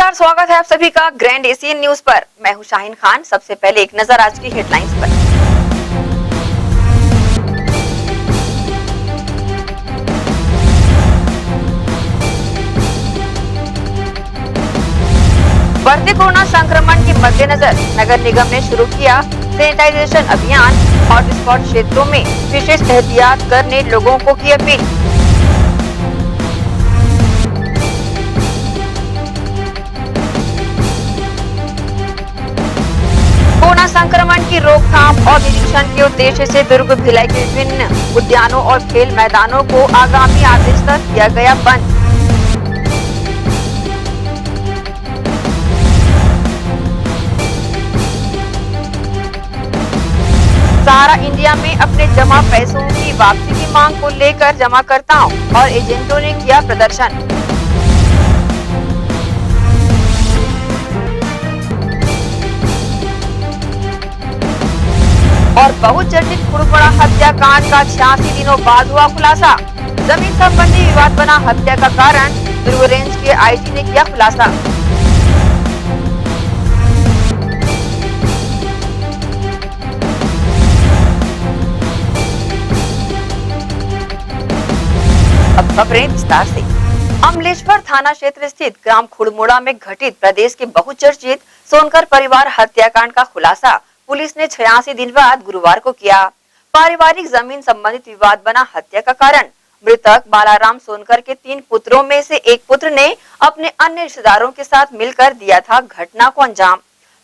नमस्कार, स्वागत है आप सभी का ग्रैंड एशियन न्यूज पर। मैं हूं शाहीन खान। सबसे पहले एक नजर आज की हेडलाइंस पर। बढ़ते कोरोना संक्रमण के मद्देनजर नगर निगम ने शुरू किया सैनिटाइजेशन अभियान। हॉटस्पॉट क्षेत्रों में विशेष एहतियात करने लोगों को की अपील। कोरोना संक्रमण की रोकथाम और निरीक्षण के उद्देश्य से दुर्ग भिलाई के विभिन्न उद्यानों और खेल मैदानों को आगामी आदेश तक किया गया बंद। सहारा इंडिया में अपने जमा पैसों की वापसी की मांग को लेकर जमाकर्ताओं और एजेंटों ने किया प्रदर्शन। और बहुचर्चित खुड़मुड़ा हत्याकांड का 86 दिनों बाद हुआ खुलासा। जमीन संबंधी विवाद बना हत्या का कारण, दुर्ग रेंज के आईजी ने किया खुलासा। अब खबरें विस्तार से। अमलेश्वर थाना क्षेत्र स्थित ग्राम खुड़मुड़ा में घटित प्रदेश के बहुचर्चित सोनकर परिवार हत्याकांड का खुलासा पुलिस ने 86 दिन बाद गुरुवार को किया। पारिवारिक जमीन संबंधित विवाद बना हत्या का कारण, मृतक बालाराम सोनकर के 3 पुत्रों में से एक पुत्र ने अपने अन्य रिश्तेदारों के साथ मिलकर दिया था घटना को अंजाम।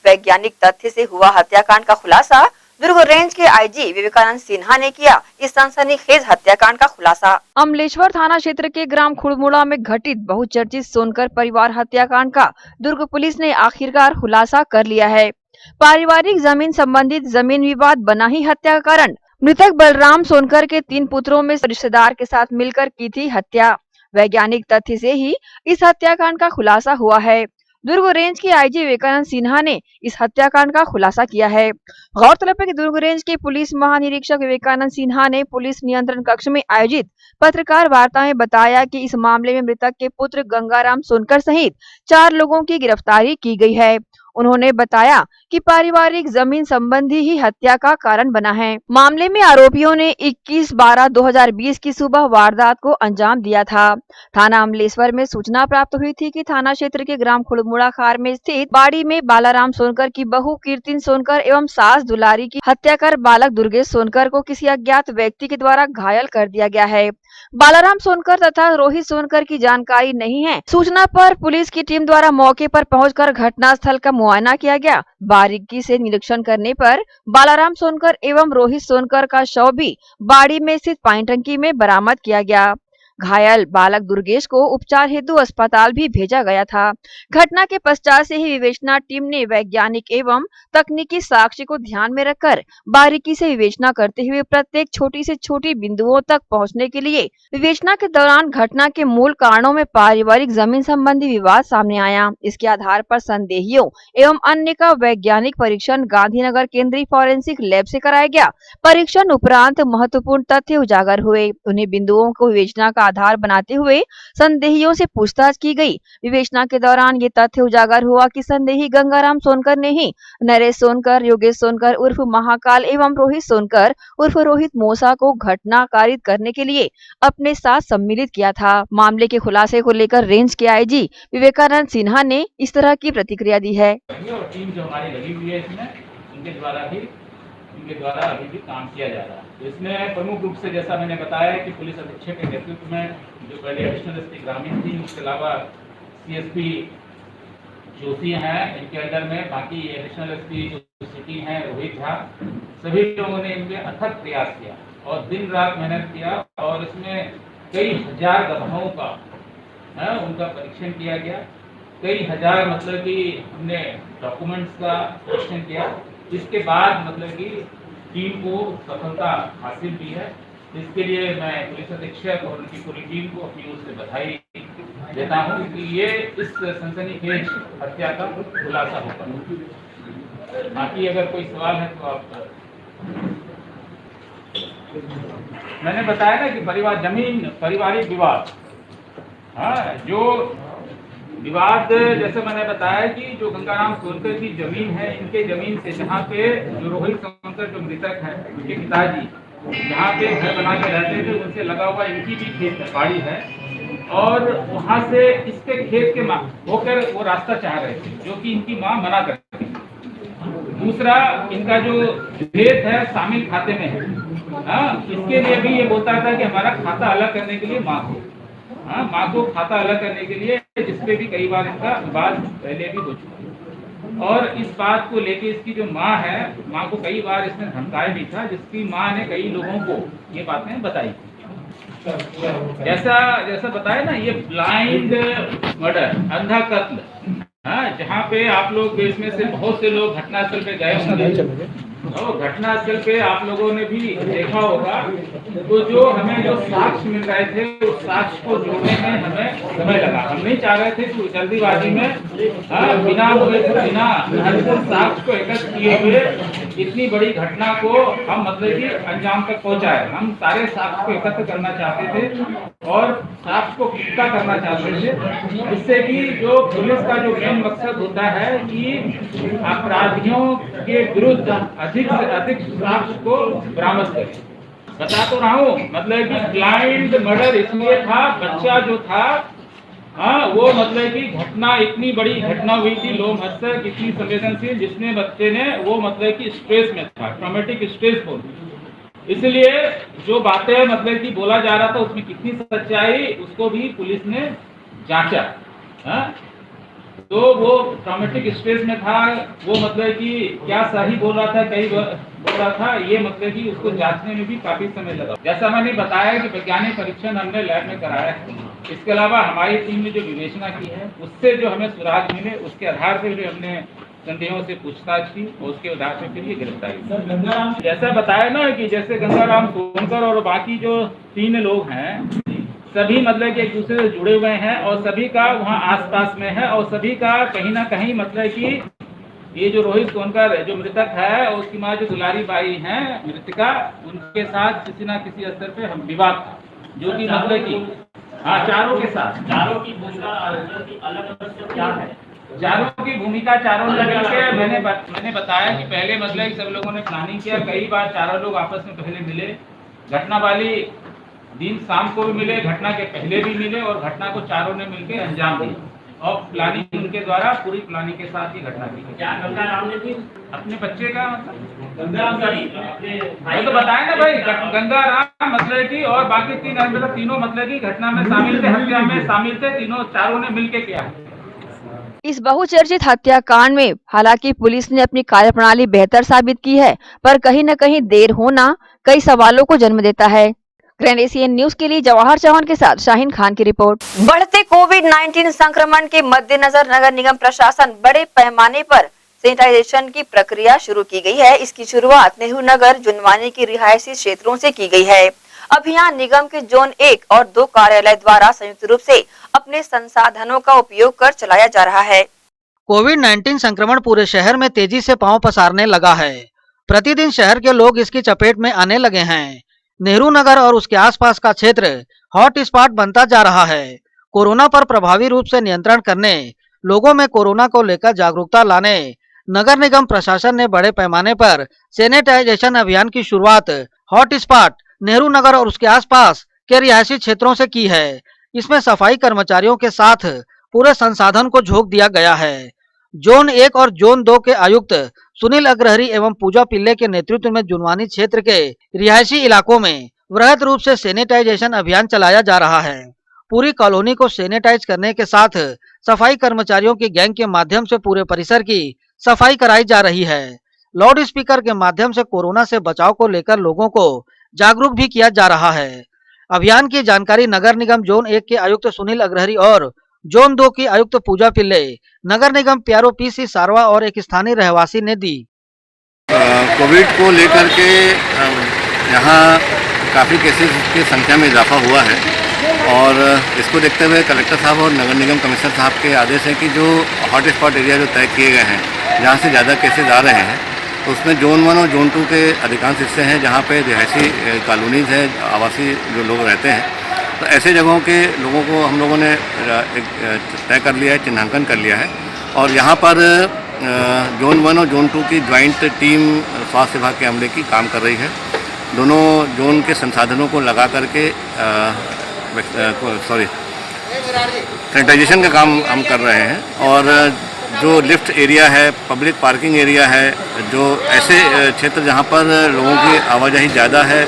वैज्ञानिक तथ्य से हुआ हत्याकांड का खुलासा दुर्ग रेंज के आईजी विवेकानंद सिन्हा ने किया। इस सनसनीखेज हत्याकांड का खुलासा अमलेश्वर थाना क्षेत्र के ग्राम खुड़मुड़ा में घटित बहुचर्चित सोनकर परिवार हत्याकांड का दुर्ग पुलिस ने आखिरकार खुलासा कर लिया है। पारिवारिक जमीन संबंधित जमीन विवाद बना ही हत्या का कारण, मृतक बलराम सोनकर के 3 पुत्रों में रिश्तेदार के साथ मिलकर की थी हत्या। वैज्ञानिक तथ्य से ही इस हत्याकांड का खुलासा हुआ है। दुर्ग रेंज के आईजी विवेकानंद सिन्हा ने इस हत्याकांड का खुलासा किया है। गौरतलब है कि दुर्ग रेंज के पुलिस महानिरीक्षक विवेकानंद सिन्हा ने पुलिस नियंत्रण कक्ष में आयोजित पत्रकार वार्ता में बताया कि इस मामले में मृतक के पुत्र गंगाराम सोनकर सहित 4 लोगों की गिरफ्तारी की गई है। उन्होंने बताया कि पारिवारिक जमीन संबंधी ही हत्या का कारण बना है। मामले में आरोपियों ने 21/12/2020 की सुबह वारदात को अंजाम दिया था। थाना अमलेश्वर में सूचना प्राप्त हुई थी कि थाना क्षेत्र के ग्राम खुड़मुड़ा खार में स्थित बाड़ी में बालाराम सोनकर की बहू कीर्तिन सोनकर एवं सास दुलारी की हत्या कर बालक दुर्गेश सोनकर को किसी अज्ञात व्यक्ति के द्वारा घायल कर दिया गया है। बालाराम सोनकर तथा रोहित सोनकर की जानकारी नहीं है। सूचना पर पुलिस की टीम द्वारा मौके पर पहुंचकर घटनास्थल का मुआयना किया गया। बारीकी से निरीक्षण करने पर बालाराम सोनकर एवं रोहित सोनकर का शव भी बाड़ी में स्थित पानी टंकी में बरामद किया गया। घायल बालक दुर्गेश को उपचार हेतु अस्पताल भी भेजा गया था। घटना के पश्चात से ही विवेचना टीम ने वैज्ञानिक एवं तकनीकी साक्ष्य को ध्यान में रखकर बारीकी से विवेचना करते हुए प्रत्येक छोटी से छोटी बिंदुओं तक पहुंचने के लिए विवेचना के दौरान घटना के मूल कारणों में पारिवारिक जमीन संबंधी विवाद सामने आया। इसके आधार पर संदेहियों एवं अन्य का वैज्ञानिक परीक्षण गांधीनगर केंद्रीय फॉरेंसिक लैब से कराया गया। परीक्षण उपरांत महत्वपूर्ण तथ्य उजागर हुए। उन्हीं बिंदुओं को विवेचना का आधार बनाते हुए संदेहियों से पूछताछ की गई। विवेचना के दौरान ये तथ्य उजागर हुआ कि संदेही गंगाराम सोनकर ने ही नरेश सोनकर, योगेश सोनकर उर्फ महाकाल एवं रोहित सोनकर उर्फ रोहित मोसा को घटना कारित करने के लिए अपने साथ सम्मिलित किया था। मामले के खुलासे को लेकर रेंज के आईजी विवेकानंद सिन्हा ने इस तरह की प्रतिक्रिया दी है। टीम जो हमारी लगी हुई है इसमें, उनके द्वारा अभी भी काम किया जा रहा है। इसमें प्रमुख रूप से जैसा मैंने बताया कि पुलिस अधीक्षक के नेतृत्व में जो पहले एडिशनल एसपी ग्रामीण थी, उसके अलावा सीएसपी जोशी हैं, इनके अंडर में बाकी एडिशनल एसपी जो सिटी हैं रोहित झा, सभी लोगों ने इनमें अथक प्रयास किया और दिन रात मेहनत किया और इसमें कई हजार गवाहों का उनका परीक्षण किया गया। कई हजार मतलब कि हमने डॉक्यूमेंट्स का परीक्षण किया। इसके बाद मतलब कि टीम को सफलता हासिल हुई है। इसके लिए मैं पुलिस अधीक्षक और उनकी पूरी टीम को अपनी ओर से बधाई देता हूँ कि ये इस सनसनीखेज हत्या का खुलासा होगा। बाकी अगर कोई सवाल है तो आप। मैंने बताया ना कि पारिवारिक विवाद, हाँ, जो विवाद जैसे मैंने बताया कि जो गंगाराम सोनकर की जमीन है, इनके जमीन से जहाँ पे जो रोहित सोनकर जो मृतक है, उनके पिताजी जहाँ पे घर बना के रहते थे, उनसे लगा हुआ इनकी भी खेत बाड़ी है और वहाँ से इसके खेत के होकर वो रास्ता चाह रहे थे, जो कि इनकी माँ मना करती थी। दूसरा, इनका जो खेत है शामिल खाते में है, इसके लिए भी ये बोलता था कि हमारा खाता अलग करने के लिए माँ को खाता अलग करने के लिए, जिसपे भी कई बार इनका विवाद पहले भी हो चुका है। और इस बात को लेके इसकी जो माँ है, माँ को कई बार इसने धमकाया भी था, जिसकी माँ ने कई लोगों को ये बातें बताई। जैसा बताया ना, ये ब्लाइंड मर्डर, अंधा कत्ल, जहाँ पे आप लोग इसमें से बहुत से लोग घटनास्थल पे गए होंगे और घटनास्थल पे आप लोगों ने भी देखा होगा, तो जो हमें जो साक्ष्य मिल रहे थे, उस साक्ष्य को जोड़ने में हमें समय लगा। हम नहीं चाह रहे थे कि जल्दीबाजी में बिना साक्ष्य को एकत्र किए हुए इतनी बड़ी घटना को हम मतलब कि अंजाम तक पहुंचाए। हम सारे साक्ष्य को एकत्र करना चाहते थे और साक्ष्य को पुख्ता करना चाहते थे, जिससे कि जो पुलिस का जो मेन मकसद होता है कि अपराधियों के विरुद्ध अधिक से अधिक साक्ष्य को बरामद करें। बता तो रहा हूँ, मतलब कि ब्लाइंड मर्डर इसलिए था, बच्चा जो था वो मतलब कि घटना, इतनी बड़ी घटना हुई थी, लो मस्तिष्क इतनी संवेदनशील, जिसने बच्चे ने वो मतलब कि स्ट्रेस में था, ट्रॉमेटिक स्ट्रेस बोल, इसलिए जो बातें मतलब कि बोला जा रहा था उसमें कितनी सच्चाई, उसको भी पुलिस ने जांचा। तो वो ट्रॉमेटिक स्ट्रेस में था, वो मतलब कि क्या सही बोल रहा था, कहीं बोल रहा था, ये मतलब कि उसको जांचने में भी काफी समय लगा। जैसा मैंने बताया कि वैज्ञानिक परीक्षण हमने लैब में कराया है, इसके अलावा हमारी टीम ने जो विवेचना की है, उससे जो हमें सुराग मिले, उसके आधार पर जो हमने संदेहों से पूछताछ की और उसके आधार पर फिर ये गिरफ्तारी। जैसा बताया ना कि जैसे गंगाराम सोनकर और बाकी जो 3 लोग हैं, सभी मतलब कि एक दूसरे से जुड़े हुए हैं और सभी का वहाँ आसपास में है और सभी का कहीं ना कहीं मतलब कि ये जो रोहित सोनकर जो मृतक है और उसकी माँ जो दुलारी बाई हैं मृतिका, उनके साथ किसी ना किसी स्तर पे हम विवाद था, जो कि मतलब कि चारों के साथ। चारों की भूमिका अलग क्या है? चारों की भूमिका, चारों ने मिलकर मैंने बताया कि पहले मतलब सब लोगों ने प्लानिंग किया, कई बार चारों लोग आपस में पहले मिले, घटना वाली दिन शाम को भी मिले, घटना के पहले भी मिले और घटना को चारों ने मिलकर अंजाम दिया और प्लानिंग उनके द्वारा पूरी प्लानिंग के साथ ही घटना की। क्या गंगाराम ने भी अपने बच्चे का मतलब तो बताया ना भाई, गंगाराम मतलब की और बाकी 3 मतलब तीनों मतलब की घटना में शामिल थे, हत्या में शामिल थे, तीनों चारों ने मिलकर किया। इस बहुचर्चित हत्याकांड में हालांकि पुलिस ने अपनी कार्यप्रणाली बेहतर साबित की है, पर कहीं न कहीं देर होना कई सवालों को जन्म देता है। ग्रैंड एशियन न्यूज के लिए जवाहर चौहान के साथ शाहीन खान की रिपोर्ट। बढ़ते कोविड-19 संक्रमण के मद्देनजर नगर निगम प्रशासन बड़े पैमाने पर सैनिटाइजेशन की प्रक्रिया शुरू की गई है। इसकी शुरुआत नेहरू नगर जुनवानी के रिहायशी क्षेत्रों से की गई है। अभियान निगम के जोन 1 और 2 कार्यालय द्वारा संयुक्त रूप से अपने संसाधनों का उपयोग कर चलाया जा रहा है। कोविड-19 संक्रमण पूरे शहर में तेजी से पांव पसारने लगा है। प्रतिदिन शहर के लोग इसकी चपेट में आने लगे हैं। नेहरू नगर और उसके आसपास का क्षेत्र हॉट स्पॉट बनता जा रहा है। कोरोना पर प्रभावी रूप से नियंत्रण करने, लोगों में कोरोना को लेकर जागरूकता लाने नगर निगम प्रशासन ने बड़े पैमाने पर सैनिटाइजेशन अभियान की शुरुआत हॉट स्पॉट नेहरू नगर और उसके आसपास के रिहायशी क्षेत्रों से की है। इसमें सफाई कर्मचारियों के साथ पूरे संसाधन को झोंक दिया गया है। जोन 1 और जोन 2 के आयुक्त सुनील अग्रहरी एवं पूजा पिल्ले के नेतृत्व में जुनवानी क्षेत्र के रिहायशी इलाकों में वृहद रूप से सैनिटाइजेशन अभियान चलाया जा रहा है। पूरी कॉलोनी को सैनिटाइज करने के साथ सफाई कर्मचारियों की गैंग के माध्यम से पूरे परिसर की सफाई कराई जा रही है। लाउड स्पीकर के माध्यम से कोरोना से बचाव को लेकर लोगों को जागरूक भी किया जा रहा है। अभियान की जानकारी नगर निगम जोन 1 के आयुक्त सुनील अग्रहरी और जोन 2 की आयुक्त पूजा पिल्ले, नगर निगम प्यारो पीसी सारवा और एक स्थानीय रहवासी ने दी। कोविड को लेकर के यहाँ काफ़ी केसेस की संख्या में इजाफा हुआ है और इसको देखते हुए कलेक्टर साहब और नगर निगम कमिश्नर साहब के आदेश है कि जो हॉट स्पॉट एरिया जो तय किए गए हैं, जहाँ से ज़्यादा केसेज आ रहे हैं, तो उसमें जोन 1 और जोन 2 के अधिकांश हिस्से हैं जहाँ पे रिहायशी कॉलोनीज़ है, आवासीय जो लोग रहते हैं, तो ऐसे जगहों के लोगों को हम लोगों ने एक तय कर लिया है, चिन्हांकन कर लिया है और यहाँ पर जोन 1 और जोन 2 की ज्वाइंट टीम स्वास्थ्य विभाग के अमले की काम कर रही है। दोनों जोन के संसाधनों को लगा करके सैनिटाइजेशन का काम हम कर रहे हैं और जो लिफ्ट एरिया है, पब्लिक पार्किंग एरिया है, जो ऐसे क्षेत्र जहाँ पर लोगों की आवाजाही ज़्यादा है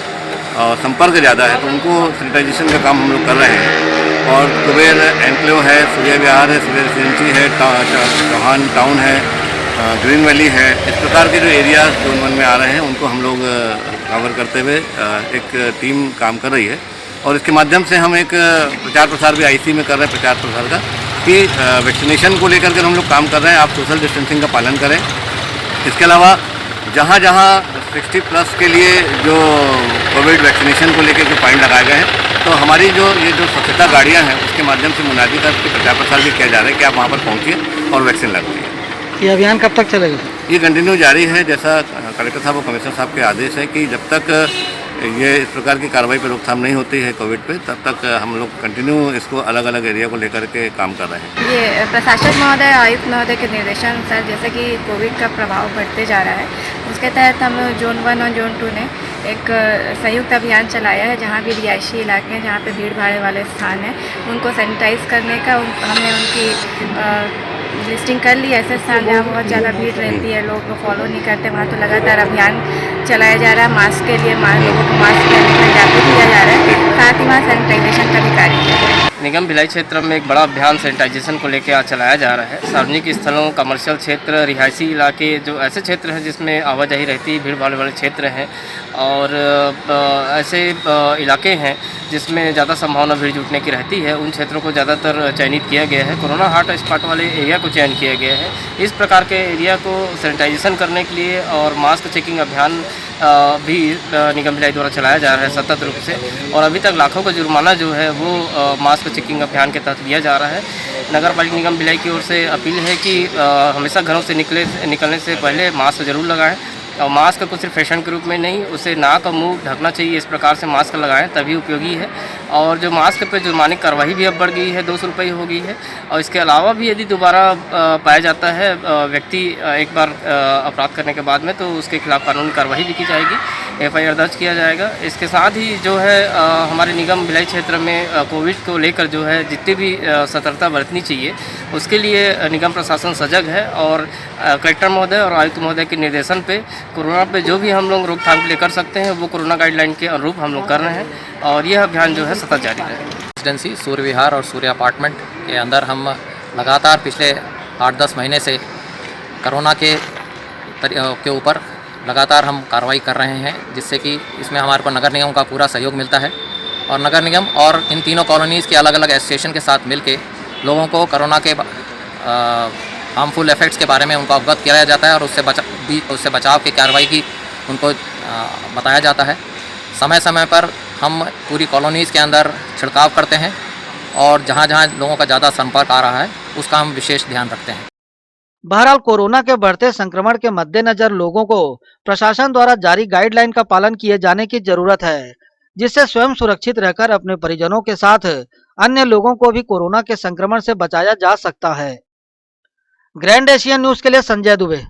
और संपर्क ज़्यादा है, तो उनको सैनिटाइजेशन का काम हम लोग कर रहे हैं। और कुबेर एनक्लेव है, सूर्य विहार है, सूर्य रेसिडेंसी है, चौहान टाउन है, ग्रीन वैली है, इस प्रकार के जो एरियाज जोन 1 में आ रहे हैं उनको हम लोग कवर करते हुए एक टीम काम कर रही है। और इसके माध्यम से हम एक प्रचार प्रसार भी आईसी में कर रहे हैं, प्रचार प्रसार का, कि वैक्सीनेशन को लेकर के हम लोग काम कर रहे हैं। आप सोशल डिस्टेंसिंग का पालन करें। इसके अलावा जहाँ जहाँ 60+ के लिए जो कोविड वैक्सीनेशन को लेकर जो पॉइंट लगाए गए हैं, तो हमारी जो स्वच्छता गाड़ियाँ हैं उसके माध्यम से मुनादी करके प्रचार प्रसार भी किया जा रहा है कि आप वहाँ पर पहुँचिए और वैक्सीन लगवाइए। ये अभियान कब तक चलेगा? ये कंटिन्यू जारी है। जैसा कलेक्टर साहब और कमिश्नर साहब के आदेश है कि जब तक ये इस प्रकार की कार्रवाई पर रोकथाम नहीं होती है कोविड पे, तब तक हम लोग कंटिन्यू इसको अलग अलग एरिया को लेकर के काम कर रहे हैं। ये प्रशासक महोदय, आयुक्त महोदय के निर्देशानुसार जैसे कि कोविड का प्रभाव बढ़ते जा रहा है, उसके तहत हम जोन 1 और जोन 2 ने एक संयुक्त अभियान चलाया है। जहाँ भी रिहायशी इलाके हैं, जहाँ पे भीड़ भाड़ वाले स्थान हैं, उनको सैनिटाइज करने का हमने उनकी लिस्टिंग कर ली। ऐसे स्थान जहाँ बहुत ज़्यादा भीड़ रहती है, लोग फॉलो नहीं करते, वहाँ तो लगातार अभियान चलाया जा रहा है। मास्क के लिए लोगों को मास्क पहनने के लिए जागरूक किया जा रहा है, साथ ही वहाँ सैनिटाइजेशन का भी कार्य किया जा रहा है। निगम भिलाई क्षेत्र में एक बड़ा अभियान सैनिटाइजेशन को लेकर आज चलाया जा रहा है। सार्वजनिक स्थलों, कमर्शियल क्षेत्र, रिहायशी इलाके, जो ऐसे क्षेत्र हैं जिसमें आवाजाही रहती है, भीड़ भाड़ वाले क्षेत्र हैं और ऐसे इलाके हैं जिसमें ज़्यादा संभावना भीड़ जुटने की रहती है, उन क्षेत्रों को ज़्यादातर चयनित किया गया है। कोरोना हॉट स्पॉट वाले एरिया को चयन किया गया है। इस प्रकार के एरिया को सैनिटाइजेशन करने के लिए और मास्क चेकिंग अभियान भी निगम भिलाई द्वारा चलाया जा रहा है सतत रूप से, और अभी तक लाखों का जुर्माना जो है वो मास्क चेकिंग अभियान के तहत लिया जा रहा है। नगर पालिका निगम भिलाई की ओर से अपील है कि हमेशा घरों से निकलने से पहले मास्क ज़रूर लगाएं और मास्क को सिर्फ फैशन के रूप में नहीं, उसे नाक और मुंह ढकना चाहिए। इस प्रकार से मास्क लगाएं तभी उपयोगी है। और जो मास्क पे जुर्माने कार्रवाई भी अब बढ़ गई है, 200 रुपये हो गई है। और इसके अलावा भी यदि दोबारा पाया जाता है व्यक्ति एक बार अपराध करने के बाद में, तो उसके खिलाफ कानूनी कार्रवाई भी की जाएगी, FIR दर्ज किया जाएगा। इसके साथ ही जो है हमारे निगम भिलाई क्षेत्र में कोविड को लेकर जो है जितनी भी सतर्कता बरतनी चाहिए, उसके लिए निगम प्रशासन सजग है। और कलेक्टर महोदय और आयुक्त महोदय के निर्देशन पे कोरोना पे जो भी हम लोग रोकथाम के लिए कर सकते हैं, वो कोरोना गाइडलाइन के अनुरूप हम लोग कर रहे हैं और यह अभियान जो है सतत जारी रहेगा। रेजिडेंसी, सूर्य विहार और सूर्य अपार्टमेंट के अंदर हम लगातार पिछले 8-10 महीने से कोरोना के ऊपर लगातार हम कार्रवाई कर रहे हैं, जिससे कि इसमें हमारे को नगर निगम का पूरा सहयोग मिलता है। और नगर निगम और इन तीनों कॉलोनीज़ के अलग अलग एसोसिएशन के साथ मिलके लोगों को कोरोना के हार्मफुल इफ़ेक्ट्स के बारे में उनको अवगत किया जाता है और उससे बचाव की कार्रवाई की उनको बताया जाता है। समय समय पर हम पूरी कॉलोनीज़ के अंदर छिड़काव करते हैं और जहाँ जहाँ लोगों का ज़्यादा संपर्क आ रहा है उसका हम विशेष ध्यान रखते हैं। बहरहाल कोरोना के बढ़ते संक्रमण के मद्देनजर लोगों को प्रशासन द्वारा जारी गाइडलाइन का पालन किए जाने की जरूरत है, जिससे स्वयं सुरक्षित रहकर अपने परिजनों के साथ अन्य लोगों को भी कोरोना के संक्रमण से बचाया जा सकता है। ग्रैंड एशियन न्यूज के लिए संजय दुबे।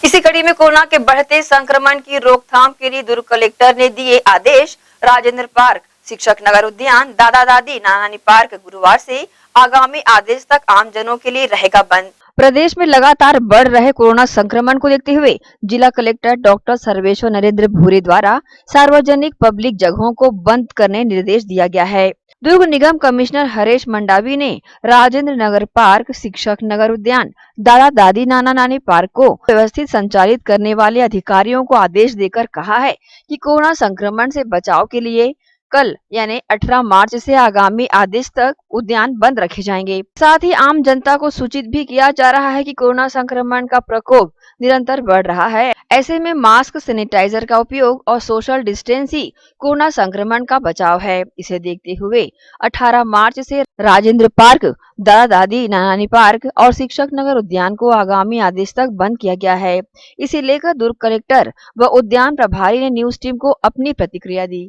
इसी कड़ी में कोरोना के बढ़ते संक्रमण की रोकथाम के लिए दुर्ग कलेक्टर ने दिए आदेश। राजेंद्र पार्क, शिक्षक नगर उद्यान, दादा दादी नानानी पार्क गुरुवार से आगामी आदेश तक आमजनों के लिए रहेगा बंद। प्रदेश में लगातार बढ़ रहे कोरोना संक्रमण को देखते हुए जिला कलेक्टर डॉक्टर सर्वेश्वर नरेंद्र भूरे द्वारा सार्वजनिक पब्लिक जगहों को बंद करने निर्देश दिया गया है। दुर्ग निगम कमिश्नर हरेश मंडावी ने राजेंद्र नगर पार्क, शिक्षक नगर उद्यान, दादा दादी नाना नानी पार्क को व्यवस्थित संचालित करने वाले अधिकारियों को आदेश देकर कहा है कि कोरोना संक्रमण से बचाव के लिए कल यानी 18 मार्च से आगामी आदेश तक उद्यान बंद रखे जाएंगे। साथ ही आम जनता को सूचित भी किया जा रहा है कि कोरोना संक्रमण का प्रकोप निरंतर बढ़ रहा है। ऐसे में मास्क, सैनिटाइजर का उपयोग और सोशल डिस्टेंस ही कोरोना संक्रमण का बचाव है। इसे देखते हुए 18 मार्च से राजेंद्र पार्क, दादा दादी नानानी पार्क और शिक्षक नगर उद्यान को आगामी आदेश तक बंद किया गया है। इसे लेकर दुर्ग कलेक्टर व उद्यान प्रभारी ने न्यूज टीम को अपनी प्रतिक्रिया दी।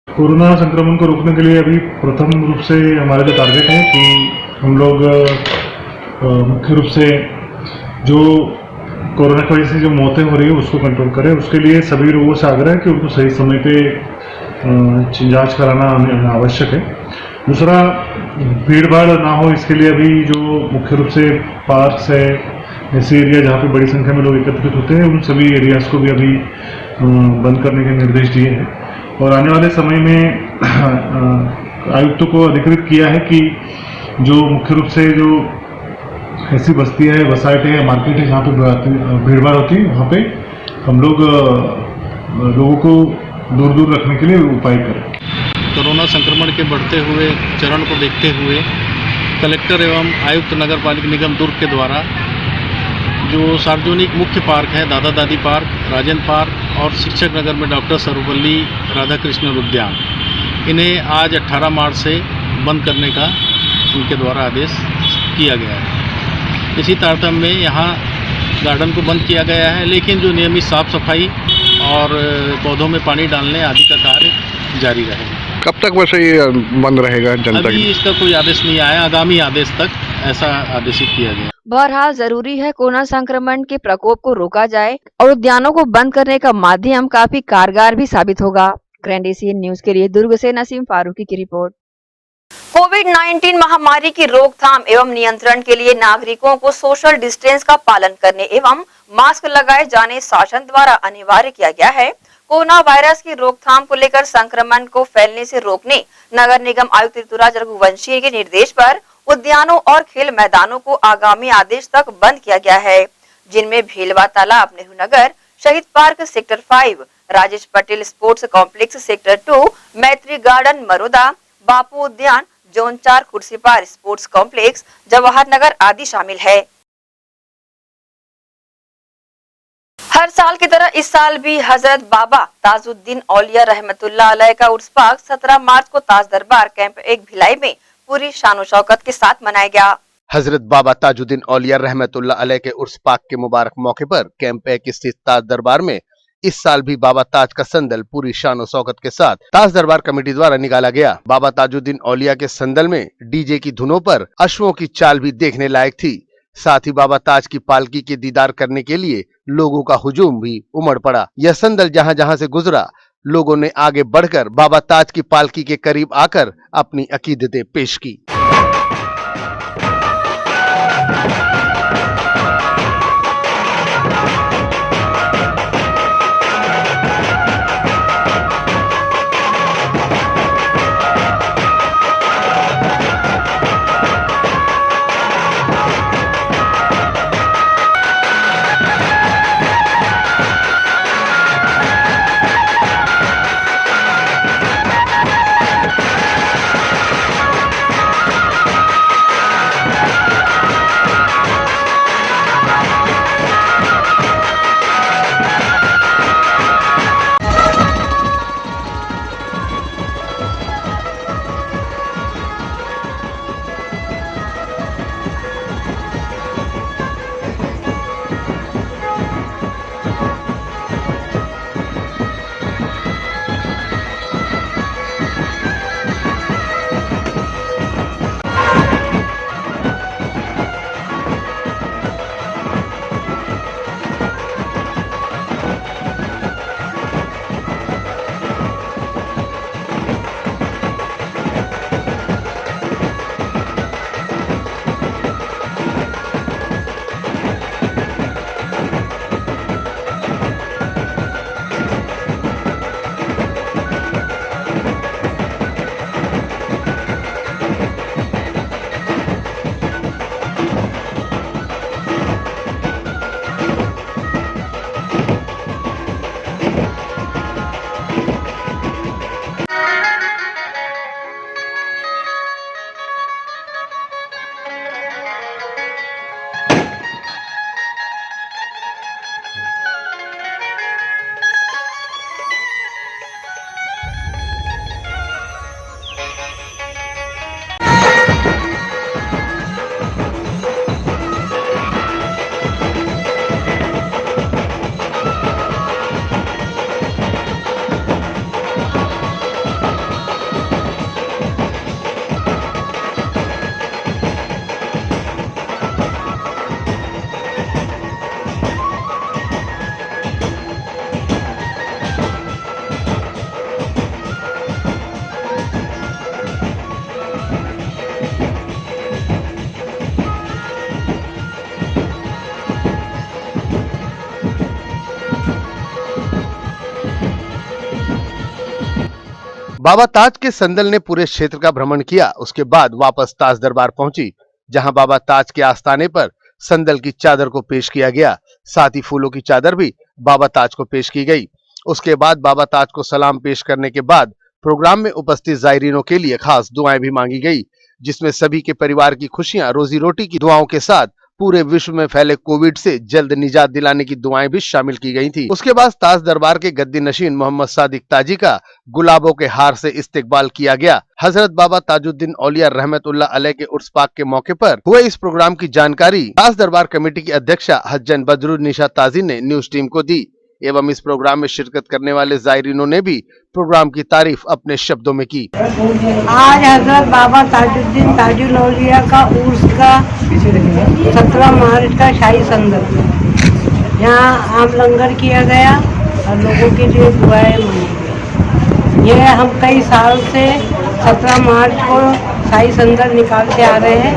कोरोना संक्रमण को रोकने के लिए अभी प्रथम रूप से हमारा जो टारगेट है कि हम लोग मुख्य रूप से जो कोरोना की वजह से जो मौतें हो रही है उसको कंट्रोल करें। उसके लिए सभी लोगों से आग्रह है कि उनको सही समय पे जांच कराना आवश्यक है। दूसरा, भीड़ भाड़ ना हो इसके लिए अभी जो मुख्य रूप से पार्क्स है, ऐसे एरिया जहाँ पे बड़ी संख्या में लोग एकत्रित होते हैं, उन सभी एरियाज को भी अभी बंद करने के निर्देश दिए हैं। और आने वाले समय में आयुक्तों को अधिकृत किया है कि जो मुख्य रूप से जो ऐसी बस्तियाँ है, वसाहटें है, मार्केट है जहाँ पे भीड़ भाड़ होती है, वहाँ पे हम लोग लोगों को दूर दूर रखने के लिए उपाय करें। कोरोना संक्रमण के बढ़ते हुए चरण को देखते हुए कलेक्टर एवं आयुक्त नगर पालिका निगम दुर्ग के द्वारा जो सार्वजनिक मुख्य पार्क है, दादा दादी पार्क, राजेंद्र पार्क और शिक्षक नगर में डॉक्टर सर्वपल्ली राधाकृष्णन उद्यान, इन्हें आज 18 मार्च से बंद करने का उनके द्वारा आदेश किया गया है। इसी तारतम्य में यहाँ गार्डन को बंद किया गया है, लेकिन जो नियमित साफ सफाई और पौधों में पानी डालने आदि का कार्य जारी रहेगा। कब तक वैसे ये बंद रहेगा जनता अभी के? इसका कोई आदेश नहीं आया, आगामी आदेश तक ऐसा आदेशित किया गया। बहरहाल जरूरी है कोरोना संक्रमण के प्रकोप को रोका जाए और उद्यानों को बंद करने का माध्यम काफी कारगर भी साबित होगा। ग्रैंड एशियन न्यूज के लिए दुर्ग से नसीम फारूकी की रिपोर्ट। कोविड-19 महामारी की रोकथाम एवं नियंत्रण के लिए नागरिकों को सोशल डिस्टेंस का पालन करने एवं मास्क लगाए जाने शासन द्वारा अनिवार्य किया गया है। कोरोना वायरस की रोकथाम को लेकर संक्रमण को फैलने से रोकने नगर निगम आयुक्त ऋतुराज रघुवंशी के निर्देश पर उद्यानों और खेल मैदानों को आगामी आदेश तक बंद किया गया है, जिनमें भीलवा तालाब, Nehru Nagar, Shaheed park sector 5, Rajesh Patel sports complex sector 2, Maitri garden Maroda, Bapu Udyan, zone 4 Khursipar sports complex, Jawahar Nagar आदि शामिल है। हर साल की तरह इस साल भी हजरत बाबा ताजुद्दीन औलिया रहमतुल्लाह अलैह का उर्स पाक 17 मार्च को ताज दरबार कैंप 1 भिलाई में पूरी शानो शौकत के साथ मनाया गया। हजरत बाबा ताजुद्दीन औलिया रहमतुल्लाह अलैह के उर्स पाक के मुबारक मौके पर कैंप 1 स्थित ताज दरबार में इस साल भी बाबा ताज का संदल पूरी शान और शौकत के साथ ताज दरबार कमेटी द्वारा निकाला गया। बाबा ताजुद्दीन औलिया के संदल में डीजे की धुनों पर अश्वों की चाल भी देखने लायक थी। साथ ही बाबा ताज की पालकी के दीदार करने के लिए लोगों का हुजूम भी उमड़ पड़ा। यह संदल जहां जहां से गुजरा, लोगों ने आगे बढ़कर बाबा ताज की पालकी के करीब आकर अपनी अकीदतें पेश की। बाबा ताज के संदल ने पूरे क्षेत्र का भ्रमण किया। उसके बाद वापस ताज दरबार पहुंची, जहां बाबा ताज के आस्थाने पर संदल की चादर को पेश किया गया। साथ ही फूलों की चादर भी बाबा ताज को पेश की गई। उसके बाद बाबा ताज को सलाम पेश करने के बाद प्रोग्राम में उपस्थित जायरीनों के लिए खास दुआएं भी मांगी गई, जिसमें सभी के परिवार की खुशियां, रोजी रोटी की दुआओं के साथ पूरे विश्व में फैले कोविड से जल्द निजात दिलाने की दुआएं भी शामिल की गई थी। उसके बाद ताज दरबार के गद्दी नशीन मोहम्मद सादिक ताजी का गुलाबों के हार से इस्तकबाल किया गया। हजरत बाबा ताजुद्दीन औलिया रहमतुल्लाह अलैह के उर्स पाक के मौके पर हुए इस प्रोग्राम की जानकारी ताज दरबार कमेटी की अध्यक्षा हज्जन बदरुन्निसा ताजी ने न्यूज टीम को दी एवं इस प्रोग्राम में शिरकत करने वाले जायरीनों ने भी प्रोग्राम की तारीफ अपने शब्दों में की। आज हजरत बाबा ताजुद्दीन ताजुल औलिया का उर्स का 17 मार्च का शाही संदल, यहाँ आम लंगर किया गया और लोगों के लिए दुआएं मांगी गई। यह हम कई साल से 17 मार्च को शाही संदल निकालते आ रहे हैं।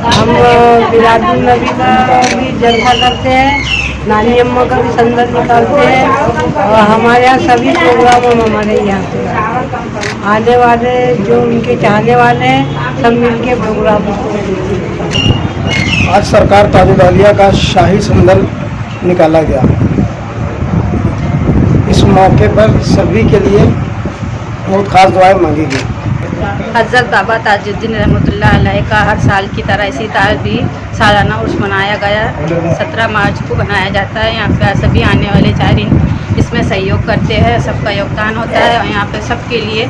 हम मिलादुन नबी का भी जलसा करते हैं, नानी अम्मा का भी संदल निकालते हैं और हमारे यहाँ सभी प्रोग्राम हम हमारे यहाँ से आने वाले जो उनके चाहने वाले हैं सब मिलके प्रोग्राम। आज सरकार ताजुल औलिया का शाही संदल निकाला गया। इस मौके पर सभी के लिए बहुत खास दुआएं मांगी गई। हज़रत बाबा ताजुद्दीन रहमतुल्लाह अलैह का हर साल की तरह इसी साल भी सालाना उर्स मनाया गया। 17 मार्च को बनाया जाता है। यहाँ पे सभी आने वाले जायरीन इसमें सहयोग करते हैं, सबका योगदान होता है और यहाँ पे सबके लिए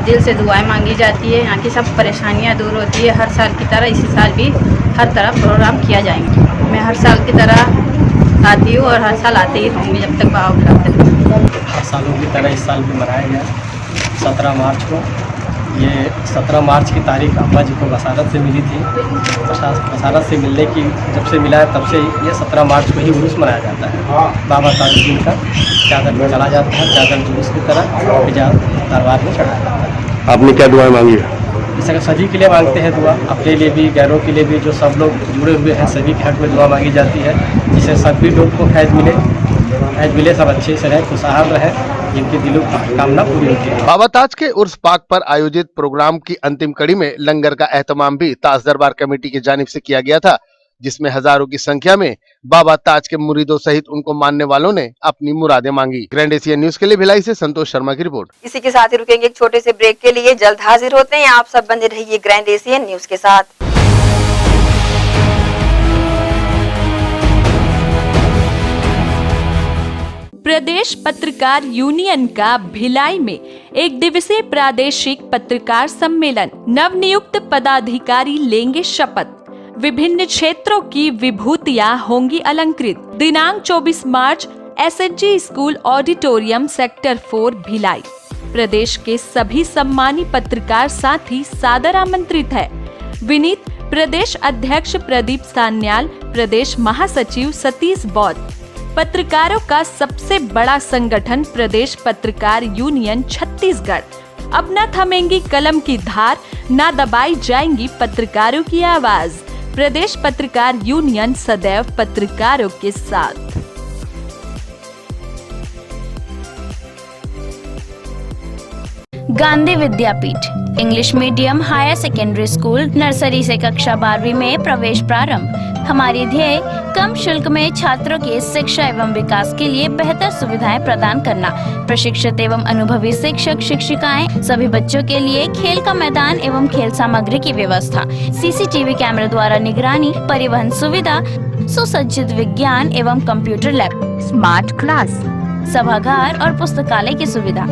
दिल से दुआएं मांगी जाती है। यहाँ की सब परेशानियाँ दूर होती है। हर साल की तरह इसी साल भी हर तरह प्रोग्राम किया जाएंगे। मैं हर साल की तरह आती हूँ और हर साल आते ही रहूँगी जब तक बाबा बुलाते हैं। हर सालों की तरह इस साल भी मनाया गया 17 मार्च को। ये 17 मार्च की तारीख अम्मा जी को बसारत से मिली थी। बसारत से मिलने की जब से मिला है तब से ये 17 मार्च को ही उर्स मनाया जाता है। बाबा ताजुद्दीन का चादर में चला जाता है, चादर जुलूस की तरह दरबार में चढ़ाया जाता है। आपने क्या दुआएं मांगी है? जैसे सभी के लिए मांगते हैं दुआ, अपने लिए भी, गैरों के लिए भी, जो सब लोग जुड़े हुए हैं सभी के हक में दुआ मांगी जाती है, जिससे सभी लोग को फैज़ मिले, सब अच्छे से रहे, खुशहाल रहे, जिनके दिलों की कामना पूरी होती है। बाबा ताज के उर्स पाक पर आयोजित प्रोग्राम की अंतिम कड़ी में लंगर का एहतमाम भी ताज दरबार कमेटी की जानिब से किया गया था, जिसमें हजारों की संख्या में बाबा ताज के मुरीदों सहित उनको मानने वालों ने अपनी मुरादें मांगी। ग्रैंड एशियन न्यूज के लिए भिलाई से संतोष शर्मा की रिपोर्ट। इसी के साथ ही रुकेंगे एक छोटे से ब्रेक के लिए, जल्द हाजिर होते हैं। आप सब बने रहिए ग्रैंड एशियन न्यूज के साथ। प्रदेश पत्रकार यूनियन का भिलाई में एक दिवसीय प्रादेशिक पत्रकार सम्मेलन। नवनियुक्त पदाधिकारी लेंगे शपथ। विभिन्न क्षेत्रों की विभूतियां होंगी अलंकृत। दिनांक 24 March SHG school auditorium sector 4 Bhilai. प्रदेश के सभी सम्मानित पत्रकार साथी सादर आमंत्रित है। विनीत प्रदेश अध्यक्ष प्रदीप सान्याल, प्रदेश महासचिव सतीश बौद्ध। पत्रकारों का सबसे बड़ा संगठन प्रदेश पत्रकार यूनियन छत्तीसगढ़। अब न थमेंगी कलम की धार, न दबाई जाएंगी पत्रकारों की आवाज। प्रदेश पत्रकार यूनियन सदैव पत्रकारों के साथ। Gandhi Vidyapeeth English medium higher secondary school nursery से कक्षा 12वीं में प्रवेश प्रारंभ। हमारी ध्येय कम शुल्क में छात्रों की शिक्षा एवं विकास के लिए बेहतर सुविधाएं प्रदान करना। प्रशिक्षित एवं अनुभवी शिक्षक शिक्षिकाएं, सभी बच्चों के लिए खेल का मैदान एवं खेल सामग्री की व्यवस्था, CCTV कैमरे द्वारा निगरानी, परिवहन सुविधा, सुसज्जित विज्ञान एवं कंप्यूटर लैब, स्मार्ट क्लास, सभागार और पुस्तकालय की सुविधा।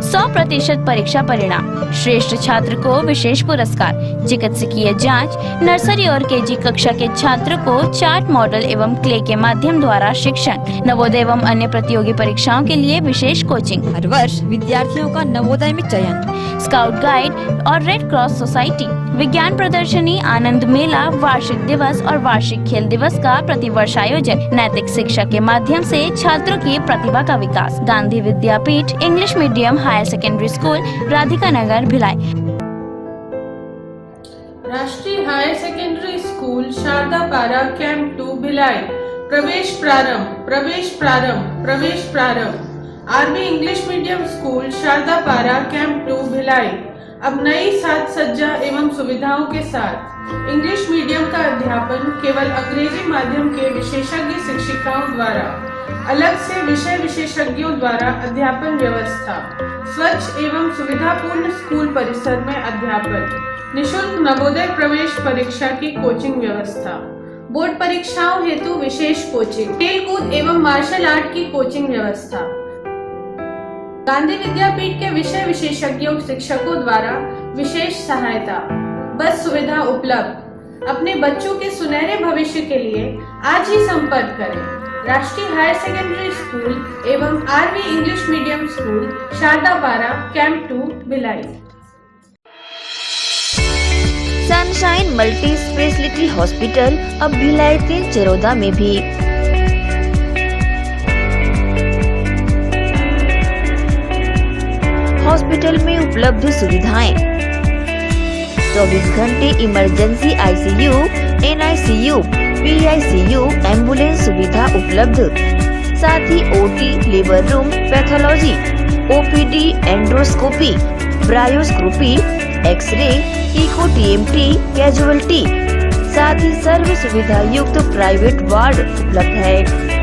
100% परीक्षा परिणाम। श्रेष्ठ छात्र को विशेष पुरस्कार। चिकित्सकीय जांच। नर्सरी और KG कक्षा के छात्र को चार्ट मॉडल एवं क्ले के माध्यम द्वारा शिक्षण। नवोदय एवं अन्य प्रतियोगी परीक्षाओं के लिए विशेष कोचिंग। हर वर्ष विद्यार्थियों का नवोदय में चयन। स्काउट गाइड और रेड क्रॉस सोसाइटी। विज्ञान प्रदर्शनी, आनंद मेला, वार्षिक दिवस और वार्षिक खेल दिवस का प्रतिवर्ष आयोजन। नैतिक शिक्षा के माध्यम से छात्रों की प्रतिभा का विकास। Gandhi Vidyapeeth English medium higher secondary school, Radhika Nagar, Bhilai. Rashtriya higher secondary school Sharda पारा कैंप 2 भिलाई। प्रवेश प्रारंभ, प्रवेश प्रारंभ, प्रवेश प्रारंभ। Army English medium school school Shardapara camp 2 Bhilai अब नई साज सज्जा एवं सुविधाओं के साथ इंग्लिश मीडियम का अध्यापन केवल अंग्रेजी माध्यम के विशेषज्ञ शिक्षिकाओं द्वारा, अलग से विषय विशेषज्ञों द्वारा अध्यापन व्यवस्था, स्वच्छ एवं सुविधापूर्ण स्कूल परिसर में अध्यापन, निशुल्क नवोदय प्रवेश परीक्षा की कोचिंग व्यवस्था, बोर्ड परीक्षाओं हेतु विशेष कोचिंग, खेलकूद एवं मार्शल आर्ट की कोचिंग व्यवस्था, गांधी विद्यापीठ के विषय विशेषज्ञों शिक्षकों द्वारा विशेष सहायता, बस सुविधा उपलब्ध। अपने बच्चों के सुनहरे भविष्य के लिए आज ही संपर्क करें राष्ट्रीय हायर सेकेंडरी स्कूल एवं RV English medium school Shardapara camp 2 Bhilai. Sunshine multi speciality hospital अब भिलाई 3 चरोदा में भी। हॉस्पिटल में उपलब्ध सुविधाएं 24 घंटे emergency ICU, NICU, PICU, ambulance सुविधा उपलब्ध। साथ ही OT, labour room, pathology, OPD, endoscopy, bronchoscopy, X ray, echo TMT, casualty, साथ ही सर्व सुविधा युक्त प्राइवेट वार्ड उपलब्ध है।